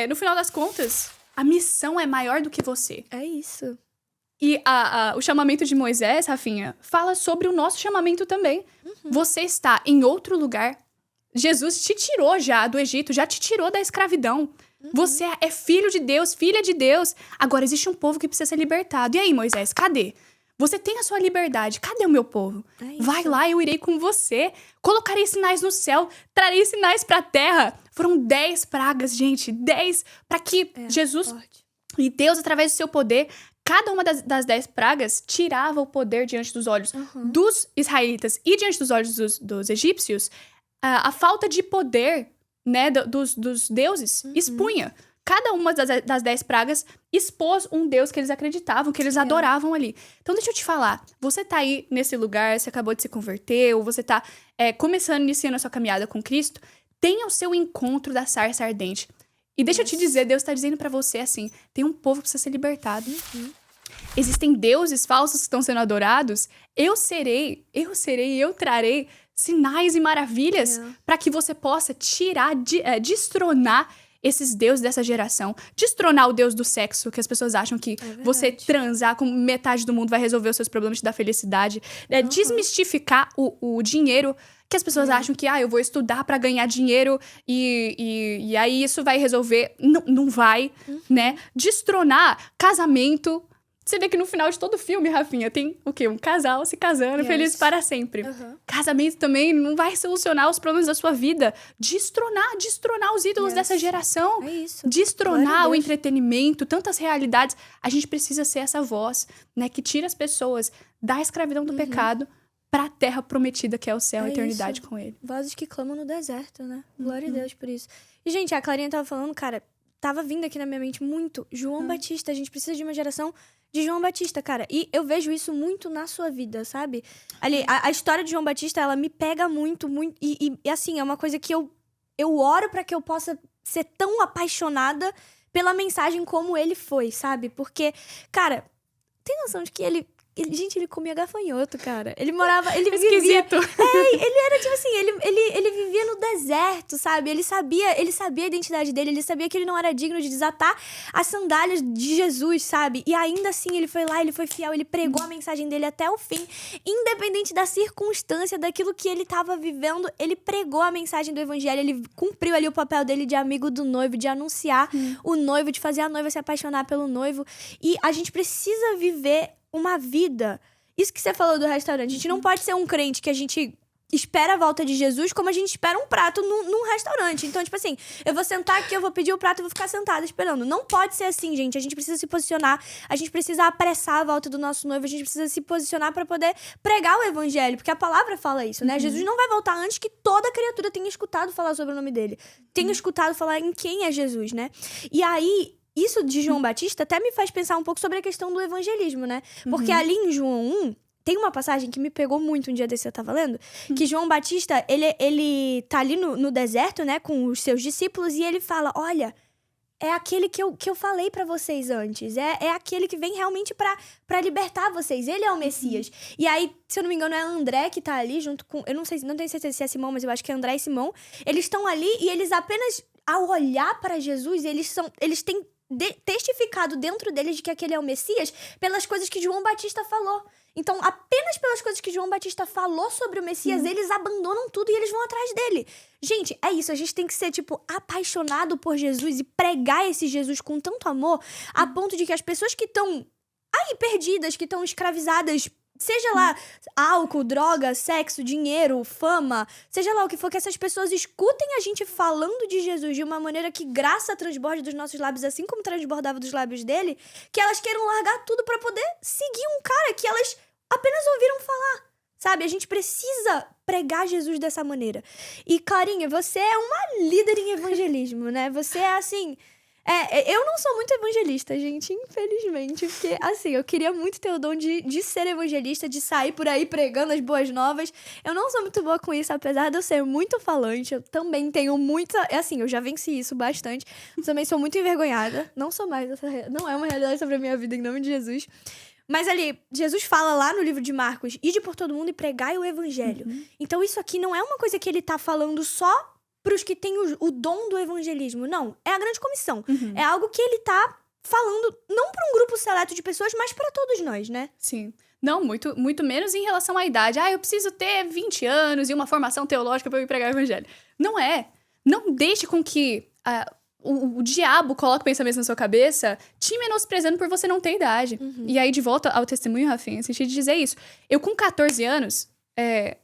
No final das contas, a missão é maior do que você. É isso. E o chamamento de Moisés, Rafinha, fala sobre o nosso chamamento também. Você está em outro lugar. Jesus te tirou já do Egito, já te tirou da escravidão. Você é filho de Deus, filha de Deus. Agora, existe um povo que precisa ser libertado. E aí, Moisés, cadê? Você tem a sua liberdade. Cadê o meu povo? Vai lá, eu irei com você. Colocarei sinais no céu. Trarei sinais pra terra. Foram 10 pragas, gente. 10 para que Jesus e Deus, através do seu poder, cada uma das 10 pragas tirava o poder diante dos olhos dos israelitas e diante dos olhos dos egípcios. A falta de poder, né, dos deuses expunha. Cada uma das 10 pragas expôs um Deus que eles acreditavam, que eles adoravam ali. Então, deixa eu te falar. Você tá aí nesse lugar, você acabou de se converter, ou você tá iniciando a sua caminhada com Cristo, tenha o seu encontro da sarça ardente. E deixa eu te dizer, Deus tá dizendo pra você assim, tem um povo que precisa ser libertado. Existem deuses falsos que estão sendo adorados. Eu trarei sinais e maravilhas para que você possa tirar, destronar esses deuses dessa geração. Destronar o deus do sexo, que as pessoas acham que você transar com metade do mundo vai resolver os seus problemas, te dar felicidade. Desmistificar o dinheiro, que as pessoas acham que, eu vou estudar pra ganhar dinheiro e aí isso vai resolver. Não vai, né? Destronar casamento. Você vê que no final de todo filme, Rafinha, tem o quê? Um casal se casando, feliz para sempre. Casamento também não vai solucionar os problemas da sua vida. Destronar os ídolos dessa geração. É isso. Destronar o entretenimento, tantas realidades. A gente precisa ser essa voz, né? Que tira as pessoas da escravidão do pecado pra terra prometida, que é o céu, a eternidade com ele. Vozes que clamam no deserto, né? Glória a Deus por isso. E, gente, a Clarinha tava falando, cara, tava vindo aqui na minha mente muito João Batista. A gente precisa de uma geração de João Batista, cara. E eu vejo isso muito na sua vida, sabe? Ali, a história de João Batista, ela me pega muito. E assim, é uma coisa que eu oro pra que eu possa ser tão apaixonada pela mensagem como ele foi, sabe? Porque, cara, tem noção de que ele comia gafanhoto, cara. Ele morava... Ele vivia... Esquisito. Ele era, tipo assim, ele vivia no deserto, sabe? Ele sabia a identidade dele, ele sabia que ele não era digno de desatar as sandálias de Jesus, sabe? E ainda assim, ele foi lá, ele foi fiel, ele pregou a mensagem dele até o fim. Independente da circunstância, daquilo que ele tava vivendo, ele pregou a mensagem do evangelho, ele cumpriu ali o papel dele de amigo do noivo, de anunciar o noivo, de fazer a noiva se apaixonar pelo noivo. E a gente precisa viver uma vida. Isso que você falou do restaurante. A gente não pode ser um crente que a gente espera a volta de Jesus como a gente espera um prato num restaurante. Então, tipo assim, eu vou sentar aqui, eu vou pedir o prato e vou ficar sentada esperando. Não pode ser assim, gente. A gente precisa se posicionar. A gente precisa apressar a volta do nosso noivo. A gente precisa se posicionar pra poder pregar o evangelho. Porque a palavra fala isso, né? Jesus não vai voltar antes que toda criatura tenha escutado falar sobre o nome dele. Tenha escutado falar em quem é Jesus, né? E aí, isso de João Batista até me faz pensar um pouco sobre a questão do evangelismo, né? Porque ali em João 1, tem uma passagem que me pegou muito um dia desse, eu tava lendo, que João Batista, ele tá ali no deserto, né, com os seus discípulos, e ele fala, olha, é aquele que eu falei pra vocês antes, é aquele que vem realmente pra libertar vocês, ele é o Messias. E aí, se eu não me engano, é André que tá ali junto com, eu não tenho certeza se é Simão, mas eu acho que é André e Simão, eles estão ali e eles apenas, ao olhar para Jesus, eles têm testificado dentro deles de que aquele é o Messias pelas coisas que João Batista falou. Então, apenas pelas coisas que João Batista falou sobre o Messias, eles abandonam tudo e eles vão atrás dele. Gente, é isso. A gente tem que ser, apaixonado por Jesus e pregar esse Jesus com tanto amor, a ponto de que as pessoas que estão aí perdidas, que estão escravizadas, seja lá álcool, droga, sexo, dinheiro, fama, seja lá o que for, que essas pessoas escutem a gente falando de Jesus de uma maneira que graça transborde dos nossos lábios, assim como transbordava dos lábios dele, que elas queiram largar tudo pra poder seguir um cara que elas apenas ouviram falar, sabe? A gente precisa pregar Jesus dessa maneira. E, Clarinha, você é uma líder em evangelismo, né? Você é assim... eu não sou muito evangelista, gente, infelizmente, porque, assim, eu queria muito ter o dom de ser evangelista, de sair por aí pregando as boas novas. Eu não sou muito boa com isso, apesar de eu ser muito falante, eu também tenho muita... Assim, eu já venci isso bastante, também sou muito envergonhada, não sou mais, não é uma realidade sobre a minha vida, em nome de Jesus. Mas ali, Jesus fala lá no livro de Marcos, ide por todo mundo e pregai o evangelho. Então isso aqui não é uma coisa que ele tá falando só pros que têm o dom do evangelismo. Não, é a grande comissão. É algo que ele tá falando, não pra um grupo seleto de pessoas, mas pra todos nós, né? Sim. Não, muito, muito menos em relação à idade. Eu preciso ter 20 anos e uma formação teológica pra eu ir pregar o evangelho. Não é. Não deixe com que o diabo coloque pensamentos na sua cabeça te menosprezando por você não ter idade. E aí, de volta ao testemunho, Rafinha, eu senti de dizer isso. Eu, com 14 anos, é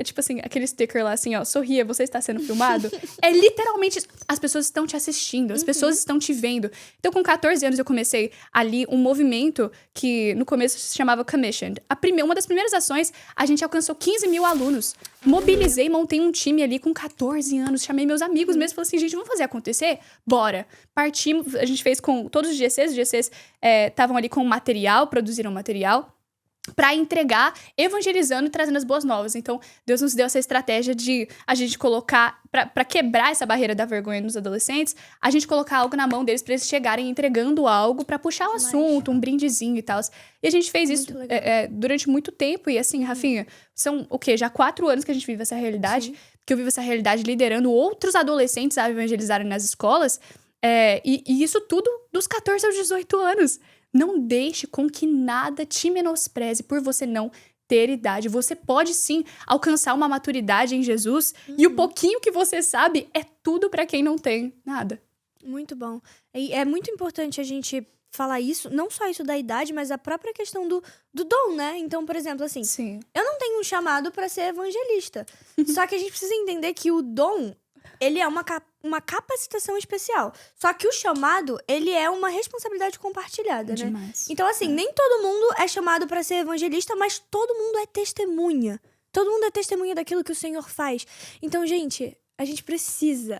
tipo assim, aquele sticker lá assim, ó, sorria, você está sendo filmado. É literalmente, as pessoas estão te assistindo, as pessoas estão te vendo. Então, com 14 anos, eu comecei ali um movimento que no começo se chamava Commissioned. Uma das primeiras ações, a gente alcançou 15 mil alunos. Mobilizei, montei um time ali com 14 anos, chamei meus amigos mesmo, falei assim, gente, vamos fazer acontecer? Bora. Partimos, a gente fez com todos os GCs estavam ali com material, produziram material, para entregar, evangelizando e trazendo as boas novas. Então, Deus nos deu essa estratégia de a gente colocar, para quebrar essa barreira da vergonha nos adolescentes, a gente colocar algo na mão deles para eles chegarem entregando algo para puxar o assunto, um brindezinho e tal. E a gente fez isso durante muito tempo. E assim, Rafinha, são o quê? Já 4 anos que a gente vive essa realidade. Sim. que eu vivo essa realidade liderando outros adolescentes a evangelizarem nas escolas. E isso tudo dos 14 aos 18 anos. Não deixe com que nada te menospreze por você não ter idade. Você pode sim alcançar uma maturidade em Jesus. E o pouquinho que você sabe é tudo pra quem não tem nada. Muito bom. E é muito importante a gente falar isso, não só isso da idade, mas a própria questão do dom, né? Então, por exemplo, assim, Sim. eu não tenho um chamado pra ser evangelista. Só que a gente precisa entender que o dom, ele é uma capacitação especial. Só que o chamado, ele é uma responsabilidade compartilhada, né? Demais. Então, assim, nem todo mundo é chamado pra ser evangelista, mas todo mundo é testemunha. Todo mundo é testemunha daquilo que o Senhor faz. Então, gente, a gente precisa.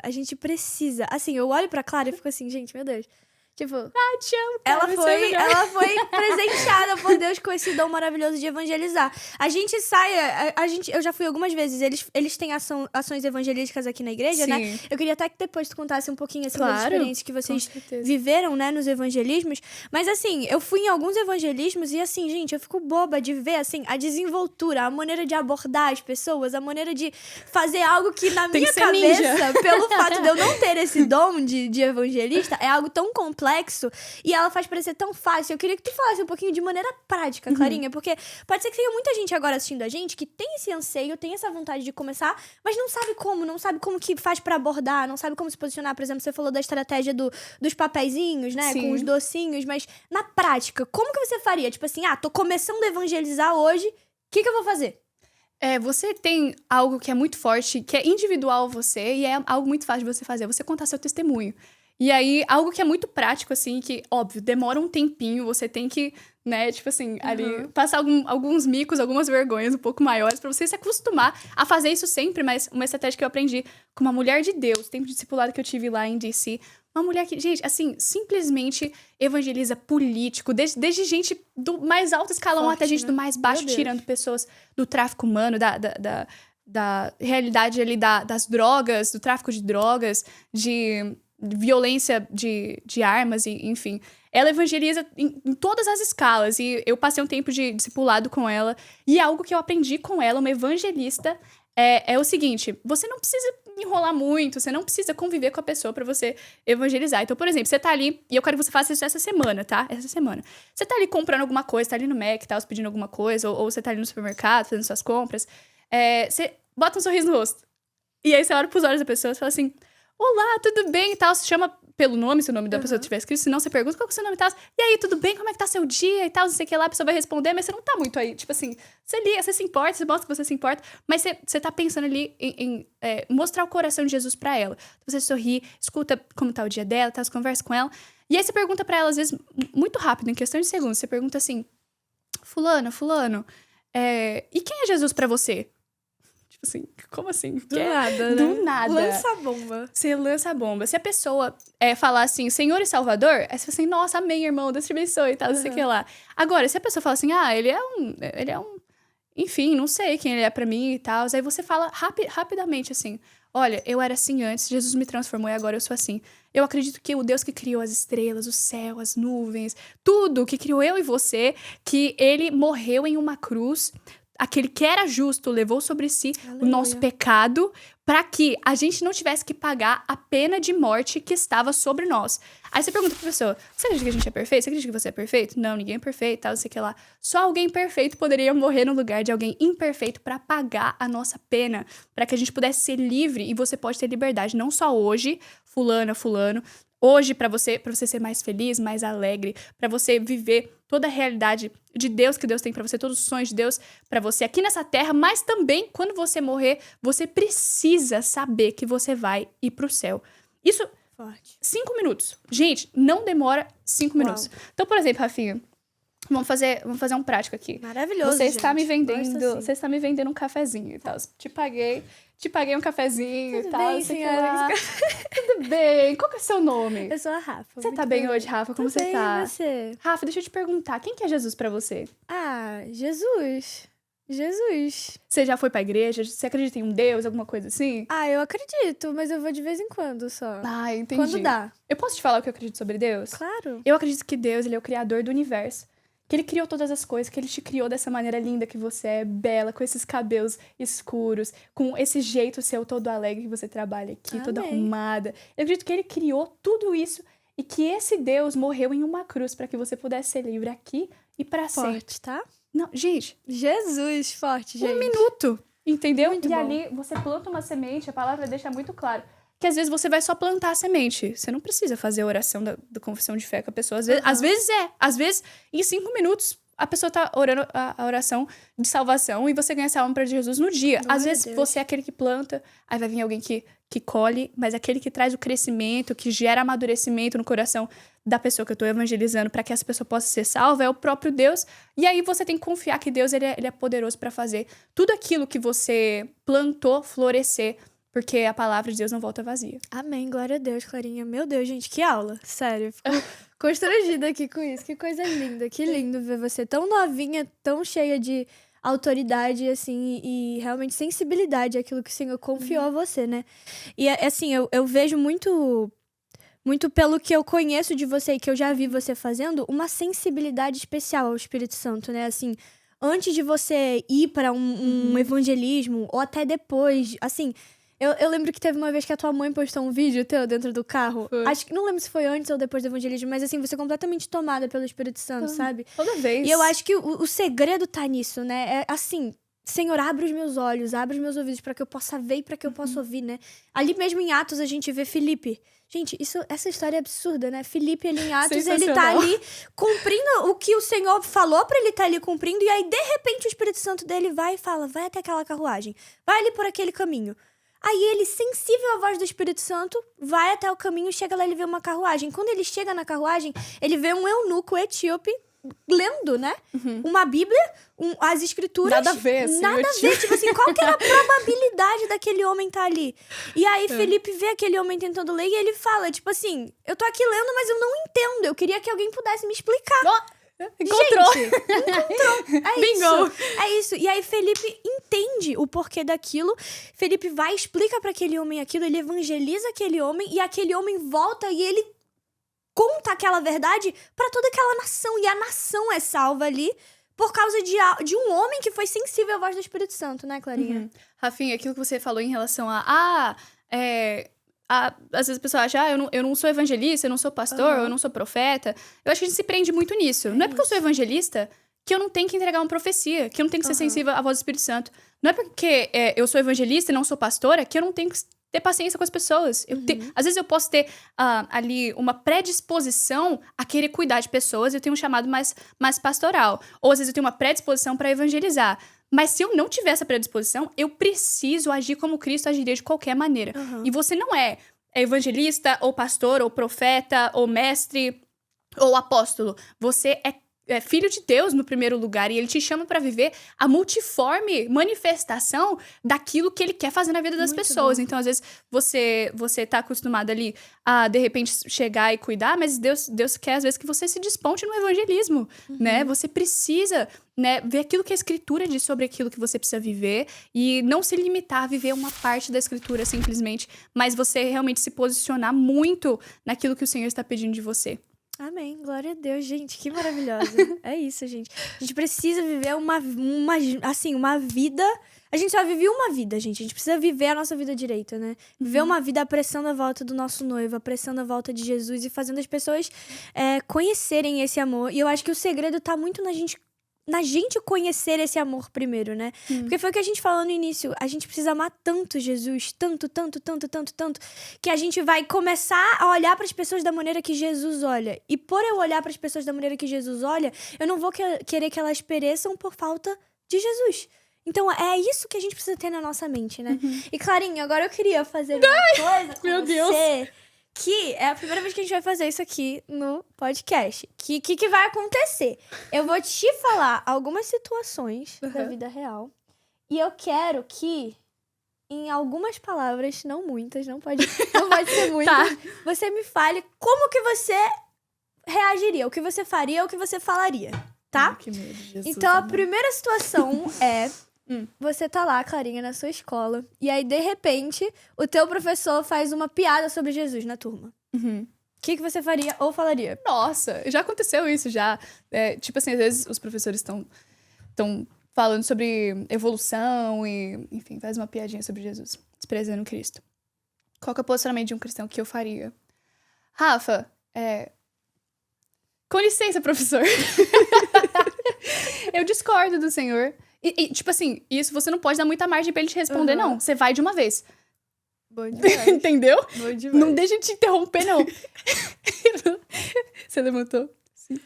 Assim, eu olho pra Clara e fico assim, gente, meu Deus. Tipo, Te amo, cara, ela foi presenteada por Deus com esse dom maravilhoso de evangelizar. A gente sai, eu já fui algumas vezes, eles têm ações evangelísticas aqui na igreja, Sim. né? Eu queria até que depois tu contasse um pouquinho assim, das Claro, experiências que vocês com certeza. viveram, né, nos evangelismos. Mas assim, eu fui em alguns evangelismos e assim, gente, eu fico boba de ver, assim, a desenvoltura, a maneira de abordar as pessoas, a maneira de fazer algo que na Tem minha que ser ninja. cabeça, pelo fato de eu não ter esse dom de evangelista, é algo tão complexo e ela faz parecer tão fácil. Eu queria que tu falasse um pouquinho de maneira prática, Clarinha, porque pode ser que tenha muita gente agora assistindo a gente que tem esse anseio, tem essa vontade de começar, mas não sabe como que faz pra abordar, não sabe como se posicionar. Por exemplo, você falou da estratégia dos papeizinhos, né, Sim. com os docinhos, mas na prática, como que você faria? Tipo assim, tô começando a evangelizar hoje, o que eu vou fazer? Você tem algo que é muito forte, que é individual a você, e é algo muito fácil de você fazer. Você contar seu testemunho. E aí, algo que é muito prático, assim, que, óbvio, demora um tempinho, você tem que, né, tipo assim, ali, passar alguns micos, algumas vergonhas um pouco maiores pra você se acostumar a fazer isso sempre, mas uma estratégia que eu aprendi com uma mulher de Deus, tempo de discipulado que eu tive lá em DC, uma mulher que, gente, assim, simplesmente evangeliza político, desde gente do mais alto escalão Forte, até gente né? do mais baixo, Meu Deus. tirando pessoas do tráfico humano, da realidade ali das drogas, do tráfico de drogas, de violência de armas, e enfim. Ela evangeliza em todas as escalas. E eu passei um tempo de discipulado com ela. E algo que eu aprendi com ela, uma evangelista, é o seguinte: você não precisa enrolar muito, você não precisa conviver com a pessoa pra você evangelizar. Então, por exemplo, você tá ali, e eu quero que você faça isso essa semana, tá? Essa semana. Você tá ali comprando alguma coisa, tá ali no Mac, tá pedindo alguma coisa, ou você tá ali no supermercado fazendo suas compras. Você bota um sorriso no rosto. E aí você olha pros olhos da pessoa e fala assim: olá, tudo bem e tal. Se chama pelo nome, se o nome da pessoa tiver escrito. Se não, você pergunta qual que é o seu nome e tal. E aí, tudo bem? Como é que tá seu dia e tal? Não sei o que lá. A pessoa vai responder, mas você não tá muito aí. Tipo assim, você liga, você se importa, você mostra que você se importa. Mas você tá pensando ali em mostrar o coração de Jesus pra ela. Você sorri, escuta como tá o dia dela, tá, você conversa com ela. E aí você pergunta pra ela, às vezes, muito rápido, em questão de segundos. Você pergunta assim: fulano, e quem é Jesus pra você? Tipo assim, como assim? Do nada, né? Do nada. Lança a bomba. Você lança a bomba. Se a pessoa falar assim, Senhor e Salvador, aí você fala assim, nossa, amém, irmão, Deus te abençoe e tal, não sei o que lá. Agora, se a pessoa fala assim, ele é um... Enfim, não sei quem ele é pra mim e tal. Aí você fala rapidamente assim, olha, eu era assim antes, Jesus me transformou e agora eu sou assim. Eu acredito que o Deus que criou as estrelas, o céu, as nuvens, tudo que criou eu e você, que ele morreu em uma cruz. Aquele que era justo levou sobre si o nosso pecado para que a gente não tivesse que pagar a pena de morte que estava sobre nós. Aí você pergunta pra pessoa, você acredita que a gente é perfeito? Você acredita que você é perfeito? Não, ninguém é perfeito, tal, não sei o que lá. Só alguém perfeito poderia morrer no lugar de alguém imperfeito para pagar a nossa pena, para que a gente pudesse ser livre e você pode ter liberdade, não só hoje, fulano, hoje para você ser mais feliz, mais alegre, para você viver toda a realidade de Deus que Deus tem para você, todos os sonhos de Deus para você aqui nessa terra, mas também quando você morrer, você precisa saber que você vai ir pro céu. Isso, Forte. 5 minutos. Gente, não demora 5 minutos. Então, por exemplo, Rafinha, vamos fazer um prático aqui. Maravilhoso, Você está me gente. Gosto vendendo, assim. você está me vendendo um cafezinho e tal. Te paguei um cafezinho e Tudo tal. bem, não sei o que senhora? lá. Tudo bem. Qual que é o seu nome? Eu sou a Rafa. Você muito tá bem prazer. hoje, Rafa? Como Tô você bem, tá? e você? Rafa, deixa eu te perguntar, quem que é Jesus pra você? Jesus. Você já foi pra igreja? Você acredita em um Deus, alguma coisa assim? Eu acredito, mas eu vou de vez em quando só. Ah, entendi. Quando dá. Eu posso te falar o que eu acredito sobre Deus? Claro. Eu acredito que Deus, ele é o criador do universo. que ele criou todas as coisas, que ele te criou dessa maneira linda que você é, bela, com esses cabelos escuros, com esse jeito seu todo alegre que você trabalha aqui, toda arrumada. Eu acredito que ele criou tudo isso e que esse Deus morreu em uma cruz para que você pudesse ser livre aqui e para sempre. Forte, tá? Não, gente. Jesus, forte, gente. 1 minuto, entendeu? Muito e bom. ali você planta uma semente, a palavra deixa muito claro que às vezes você vai só plantar a semente. Você não precisa fazer a oração da confissão de fé com a pessoa. Às vezes, em 5 minutos, a pessoa tá orando a oração de salvação e você ganha essa alma para Jesus no dia. Glória Às vezes, a Deus. você é aquele que planta, aí vai vir alguém que colhe, mas aquele que traz o crescimento, que gera amadurecimento no coração da pessoa que eu tô evangelizando para que essa pessoa possa ser salva, é o próprio Deus. E aí você tem que confiar que Deus ele é poderoso para fazer tudo aquilo que você plantou florescer, porque a palavra de Deus não volta vazia. Amém, glória a Deus, Clarinha. Meu Deus, gente, que aula. Sério, fico constrangida aqui com isso. Que coisa linda, que lindo ver você tão novinha, tão cheia de autoridade, assim, e realmente sensibilidade àquilo que o Senhor confiou a você, né? E, assim, eu vejo muito pelo que eu conheço de você e que eu já vi você fazendo, uma sensibilidade especial ao Espírito Santo, né? Assim, antes de você ir para um evangelismo, ou até depois, assim... Eu lembro que teve uma vez que a tua mãe postou um vídeo teu dentro do carro. Foi. Acho que não lembro se foi antes ou depois do evangelismo, mas assim, você é completamente tomada pelo Espírito Santo, sabe? Toda vez. E eu acho que o segredo tá nisso, né? É assim, Senhor, abre os meus olhos, abre os meus ouvidos para que eu possa ver e para que eu possa ouvir, né? Ali mesmo em Atos a gente vê Filipe. Gente, essa história é absurda, né? Filipe ali em Atos, ele tá ali cumprindo o que o Senhor falou pra ele estar ali cumprindo, e aí de repente o Espírito Santo dele vai e fala, vai até aquela carruagem, vai ali por aquele caminho. Aí ele, sensível à voz do Espírito Santo, vai até o caminho, chega lá e ele vê uma carruagem. Quando ele chega na carruagem, ele vê um eunuco etíope lendo, né? Uma Bíblia, as escrituras. Nada a ver, assim. Nada a ver, tipo assim, qual que era a probabilidade daquele homem estar ali? E aí Felipe vê aquele homem tentando ler e ele fala, tipo assim, eu tô aqui lendo, mas eu não entendo. Eu queria que alguém pudesse me explicar. Encontrou. Gente, encontrou. É Bingo. isso. É isso. E aí Felipe entende o porquê daquilo. Felipe vai, explica pra aquele homem aquilo, ele evangeliza aquele homem e aquele homem volta e ele conta aquela verdade pra toda aquela nação. E a nação é salva ali por causa de um homem que foi sensível à voz do Espírito Santo, né, Clarinha? Rafinha, aquilo que você falou em relação às vezes a pessoa acha, eu não sou evangelista, eu não sou pastor, eu não sou profeta. Eu acho que a gente se prende muito nisso. Não é porque eu sou evangelista que eu não tenho que entregar uma profecia, que eu não tenho que ser sensível à voz do Espírito Santo. Não é porque eu sou evangelista e não sou pastora que eu não tenho que ter paciência com as pessoas. Às vezes eu posso ter ali uma predisposição a querer cuidar de pessoas, eu tenho um chamado mais pastoral. Ou às vezes eu tenho uma predisposição para evangelizar. Mas se eu não tiver essa predisposição, eu preciso agir como Cristo agiria de qualquer maneira. E você não é evangelista, ou pastor, ou profeta, ou mestre, ou apóstolo. Você é filho de Deus no primeiro lugar. E ele te chama para viver a multiforme manifestação daquilo que ele quer fazer na vida das pessoas. Bom. Então, às vezes, você tá acostumado ali a, de repente, chegar e cuidar, mas Deus quer, às vezes, que você se desponte no evangelismo, né? Você precisa... né, ver aquilo que a Escritura diz sobre aquilo que você precisa viver e não se limitar a viver uma parte da Escritura simplesmente, mas você realmente se posicionar muito naquilo que o Senhor está pedindo de você. Amém, glória a Deus, gente, que maravilhosa. É isso, gente. A gente precisa viver uma vida... A gente só vive uma vida, gente. A gente precisa viver a nossa vida direito, né? Viver uma vida apressando a volta do nosso noivo, apressando a volta de Jesus e fazendo as pessoas conhecerem esse amor. E eu acho que o segredo tá muito na gente conhecer esse amor primeiro, né? Porque foi o que a gente falou no início. A gente precisa amar tanto Jesus, tanto, que a gente vai começar a olhar para as pessoas da maneira que Jesus olha. E por eu olhar para as pessoas da maneira que Jesus olha, eu não vou querer que elas pereçam por falta de Jesus. Então, é isso que a gente precisa ter na nossa mente, né? E, Clarinha, agora eu queria fazer uma coisa com meu você... Deus. Que é a primeira vez que a gente vai fazer isso aqui no podcast. Que vai acontecer? Eu vou te falar algumas situações da vida real. E eu quero que, em algumas palavras, não muitas, não pode ser muitas, você me fale como que você reagiria, o que você faria, o que você falaria, tá? Que medo, Jesus, então, a primeira situação é... Você tá lá, Clarinha, na sua escola, e aí, de repente, o teu professor faz uma piada sobre Jesus na turma. O que você faria ou falaria? Nossa, já aconteceu isso já. Tipo assim, às vezes os professores estão falando sobre evolução e, enfim, faz uma piadinha sobre Jesus, desprezando Cristo. Qual que é o posicionamento de um cristão que eu faria? Rafa, com licença, professor. Eu discordo do senhor. E, tipo assim, isso você não pode dar muita margem pra ele te responder, não. Você vai de uma vez. Bom demais. Entendeu? Bom demais. Não deixa de te interromper, não. Você levantou? Sim.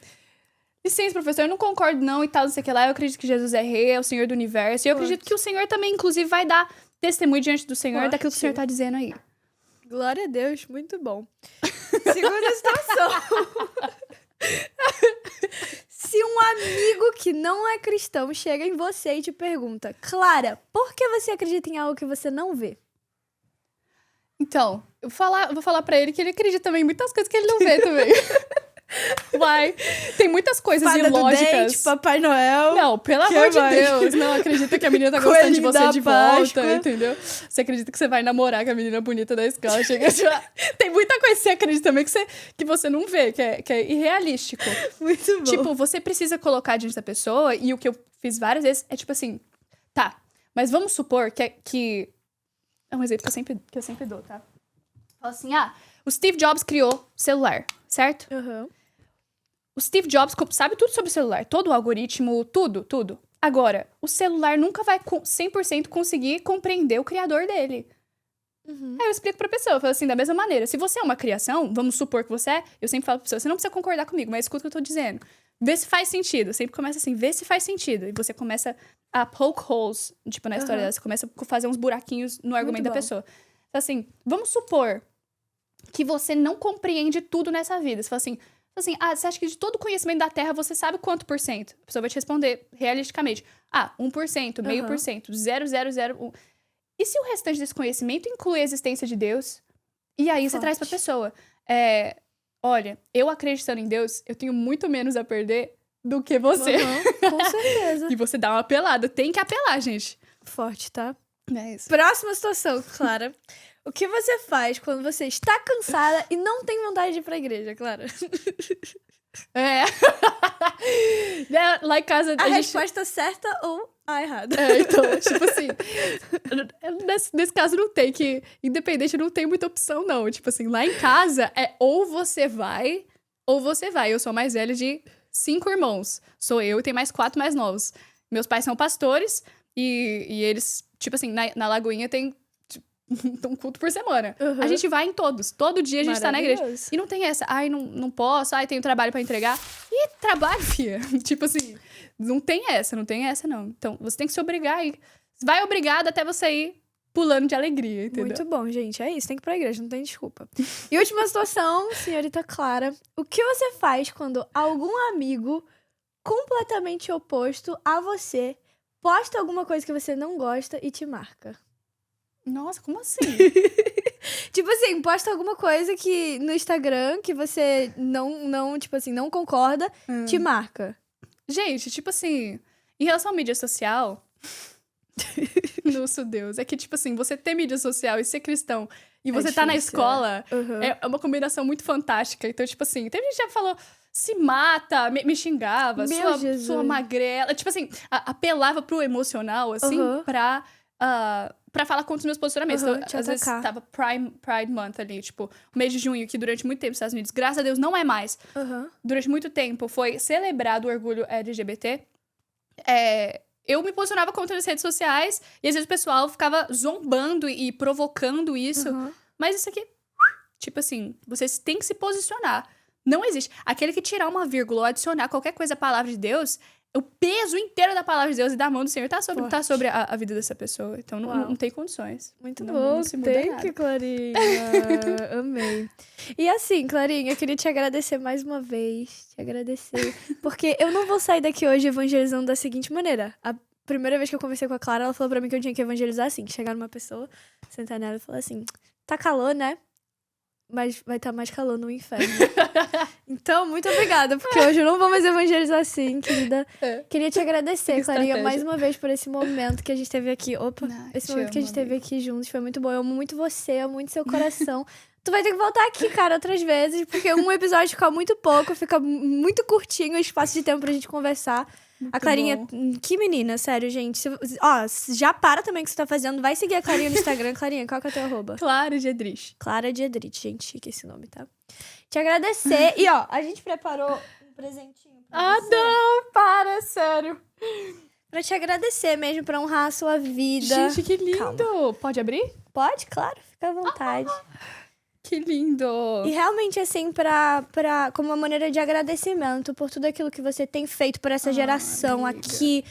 Licença, professor, eu não concordo não e tal, não sei o que lá. Eu acredito que Jesus é rei, é o Senhor do universo. E eu acredito que o Senhor também, inclusive, vai dar testemunho diante do Senhor daquilo que o Senhor tá dizendo aí. Glória a Deus, muito bom. Segunda situação. Se um amigo que não é cristão chega em você e te pergunta, Clara, por que você acredita em algo que você não vê? Então, eu vou falar pra ele que ele acredita também em muitas coisas que ele não vê também. Vai. Tem muitas coisas Fada ilógicas. do dente, Papai Noel. Não, pelo amor de Deus. Não acredita que a menina tá gostando de você de volta, entendeu? Você acredita que você vai namorar com a menina bonita da escola. Chega Tem muita coisa que você acredita também que você não vê, que é irrealístico. Muito bom. Tipo, você precisa colocar diante da pessoa, e o que eu fiz várias vezes é tipo assim, tá, mas vamos supor que é um exemplo que eu sempre dou, tá? Fala assim, o Steve Jobs criou celular, certo? Uhum. O Steve Jobs sabe tudo sobre o celular, todo o algoritmo, tudo. Agora, o celular nunca vai 100% conseguir compreender o criador dele. Uhum. Aí eu explico pra pessoa, eu falo assim, da mesma maneira, se você é uma criação, vamos supor que você é, eu sempre falo pra pessoa, você não precisa concordar comigo, mas escuta o que eu tô dizendo. Vê se faz sentido. Eu sempre começa assim, vê se faz sentido. E você começa a poke holes, tipo, na história dela. Você começa a fazer uns buraquinhos no argumento da pessoa. Então, assim, vamos supor que você não compreende tudo nessa vida. Você fala assim, você acha que de todo o conhecimento da Terra você sabe quanto por cento? A pessoa vai te responder realisticamente. 1%, 0,5%, 0,001%. E se o restante desse conhecimento inclui a existência de Deus? E aí você traz pra pessoa. Olha, eu acreditando em Deus, eu tenho muito menos a perder do que você. Com certeza. E você dá uma apelada. Tem que apelar, gente. Forte, tá? É isso. Próxima situação, Clara. O que você faz quando você está cansada e não tem vontade de ir pra igreja, Clara? Lá em casa... A resposta certa ou a errada? Então, tipo assim... Nesse caso não tem que... Independente, não tem muita opção, não. Tipo assim, lá em casa ou você vai, ou você vai. Eu sou a mais velha de 5 irmãos. Sou eu e tem mais 4 mais novos. Meus pais são pastores e eles, tipo assim, na Lagoinha tem... um culto por semana. A gente vai em todos. Todo dia a gente tá na igreja. E não tem essa, não posso, tenho trabalho pra entregar. E trabalho, filha. Tipo assim, não tem essa, não. Então, você tem que se obrigar aí. Vai obrigado até você ir pulando de alegria, entendeu? Muito bom, gente. É isso, tem que ir pra igreja, não tem desculpa. E última situação, senhorita Clara. O que você faz quando algum amigo completamente oposto a você posta alguma coisa que você não gosta e te marca? Nossa, como assim? Tipo assim, posta alguma coisa que no Instagram que você não tipo assim, não concorda, te marca. Gente, tipo assim, em relação à mídia social, nosso Deus, é que tipo assim, você ter mídia social e ser cristão e você tá na escola, é uma combinação muito fantástica. Então, tipo assim, teve gente que já falou, se mata, me xingava, sua magrela. Tipo assim, apelava pro emocional, assim, pra falar contra os meus posicionamentos. Então, às vezes tava Pride Month ali, tipo, o mês de junho, que durante muito tempo nos Estados Unidos, graças a Deus, não é mais. Durante muito tempo foi celebrado o orgulho LGBT. Eu me posicionava contra as redes sociais e às vezes o pessoal ficava zombando e provocando isso. Mas isso aqui, tipo assim, vocês têm que se posicionar. Não existe. Aquele que tirar uma vírgula ou adicionar qualquer coisa à palavra de Deus, o peso inteiro da palavra de Deus e da mão do Senhor tá sobre a vida dessa pessoa. Então não tem condições. Muito bom. Thank you, Clarinha. Amei. E assim, Clarinha, eu queria te agradecer mais uma vez. Porque eu não vou sair daqui hoje evangelizando da seguinte maneira. A primeira vez que eu conversei com a Clara, ela falou pra mim que eu tinha que evangelizar assim. Chegar numa pessoa, sentar nela e falar assim, tá calor, né? Mas vai estar mais calor no inferno. Então, muito obrigada, porque hoje eu não vou mais evangelizar assim, querida. Queria te agradecer, Clarinha, mais uma vez por esse momento que a gente teve aqui. Esse momento que a gente teve aqui juntos foi muito bom. Eu amo muito você, amo muito seu coração. Tu vai ter que voltar aqui, cara, outras vezes, porque um episódio fica muito pouco, fica muito curtinho o espaço de tempo pra gente conversar. Muito A Clarinha, bom. que menina, sério, gente. Ó, já para também o que você tá fazendo. Vai seguir a Clarinha no Instagram. Clarinha, qual que é o teu arroba? Claro, Gedrich. Clara Diedrich, gente, chique esse nome, tá? Te agradecer. E, ó, a gente preparou um presentinho pra você. Não, para, sério. Pra te agradecer mesmo, pra honrar a sua vida. Gente, que lindo. Calma. Pode abrir? Pode, claro, fica à vontade. Que lindo. E realmente, assim, como uma maneira de agradecimento por tudo aquilo que você tem feito por essa geração amiga. aqui,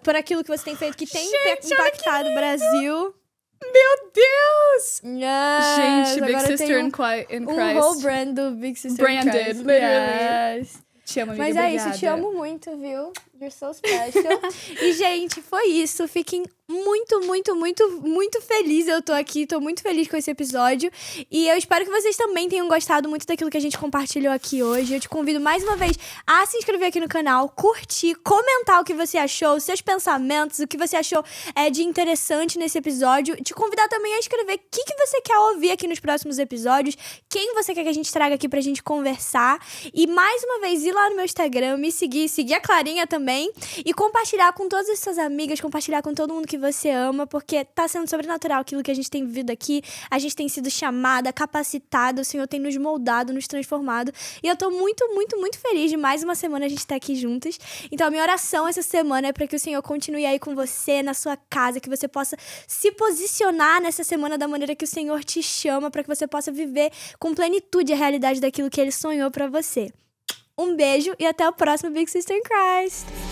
por aquilo que você tem feito que tem Gente, impactado o Brasil. Meu Deus! Yes, Gente, Big agora Sister tem in Christ. um whole brand do Big Sister Branded, Christ. literally. Yes. Te amo, amiga, Mas é obrigada. isso, te amo muito, viu? You're so special. E, gente, foi isso. Fiquem muito, muito, muito, muito feliz. Eu tô aqui, tô muito feliz com esse episódio. E eu espero que vocês também tenham gostado muito daquilo que a gente compartilhou aqui hoje. Eu te convido mais uma vez a se inscrever aqui no canal, curtir, comentar o que você achou, os seus pensamentos, o que você achou de interessante nesse episódio. Te convidar também a escrever o que você quer ouvir aqui nos próximos episódios, quem você quer que a gente traga aqui pra gente conversar. E mais uma vez, ir lá no meu Instagram, me seguir a Clarinha também. E compartilhar com todas as suas amigas, compartilhar com todo mundo que você ama, porque tá sendo sobrenatural aquilo que a gente tem vivido aqui. A gente tem sido chamada, capacitada, o Senhor tem nos moldado, nos transformado. E eu tô muito, muito, muito feliz de mais uma semana a gente tá aqui juntas. Então a minha oração essa semana é pra que o Senhor continue aí com você, na sua casa, que você possa se posicionar nessa semana da maneira que o Senhor te chama, pra que você possa viver com plenitude a realidade daquilo que Ele sonhou pra você. Um beijo e até o próximo Big Sister in Christ!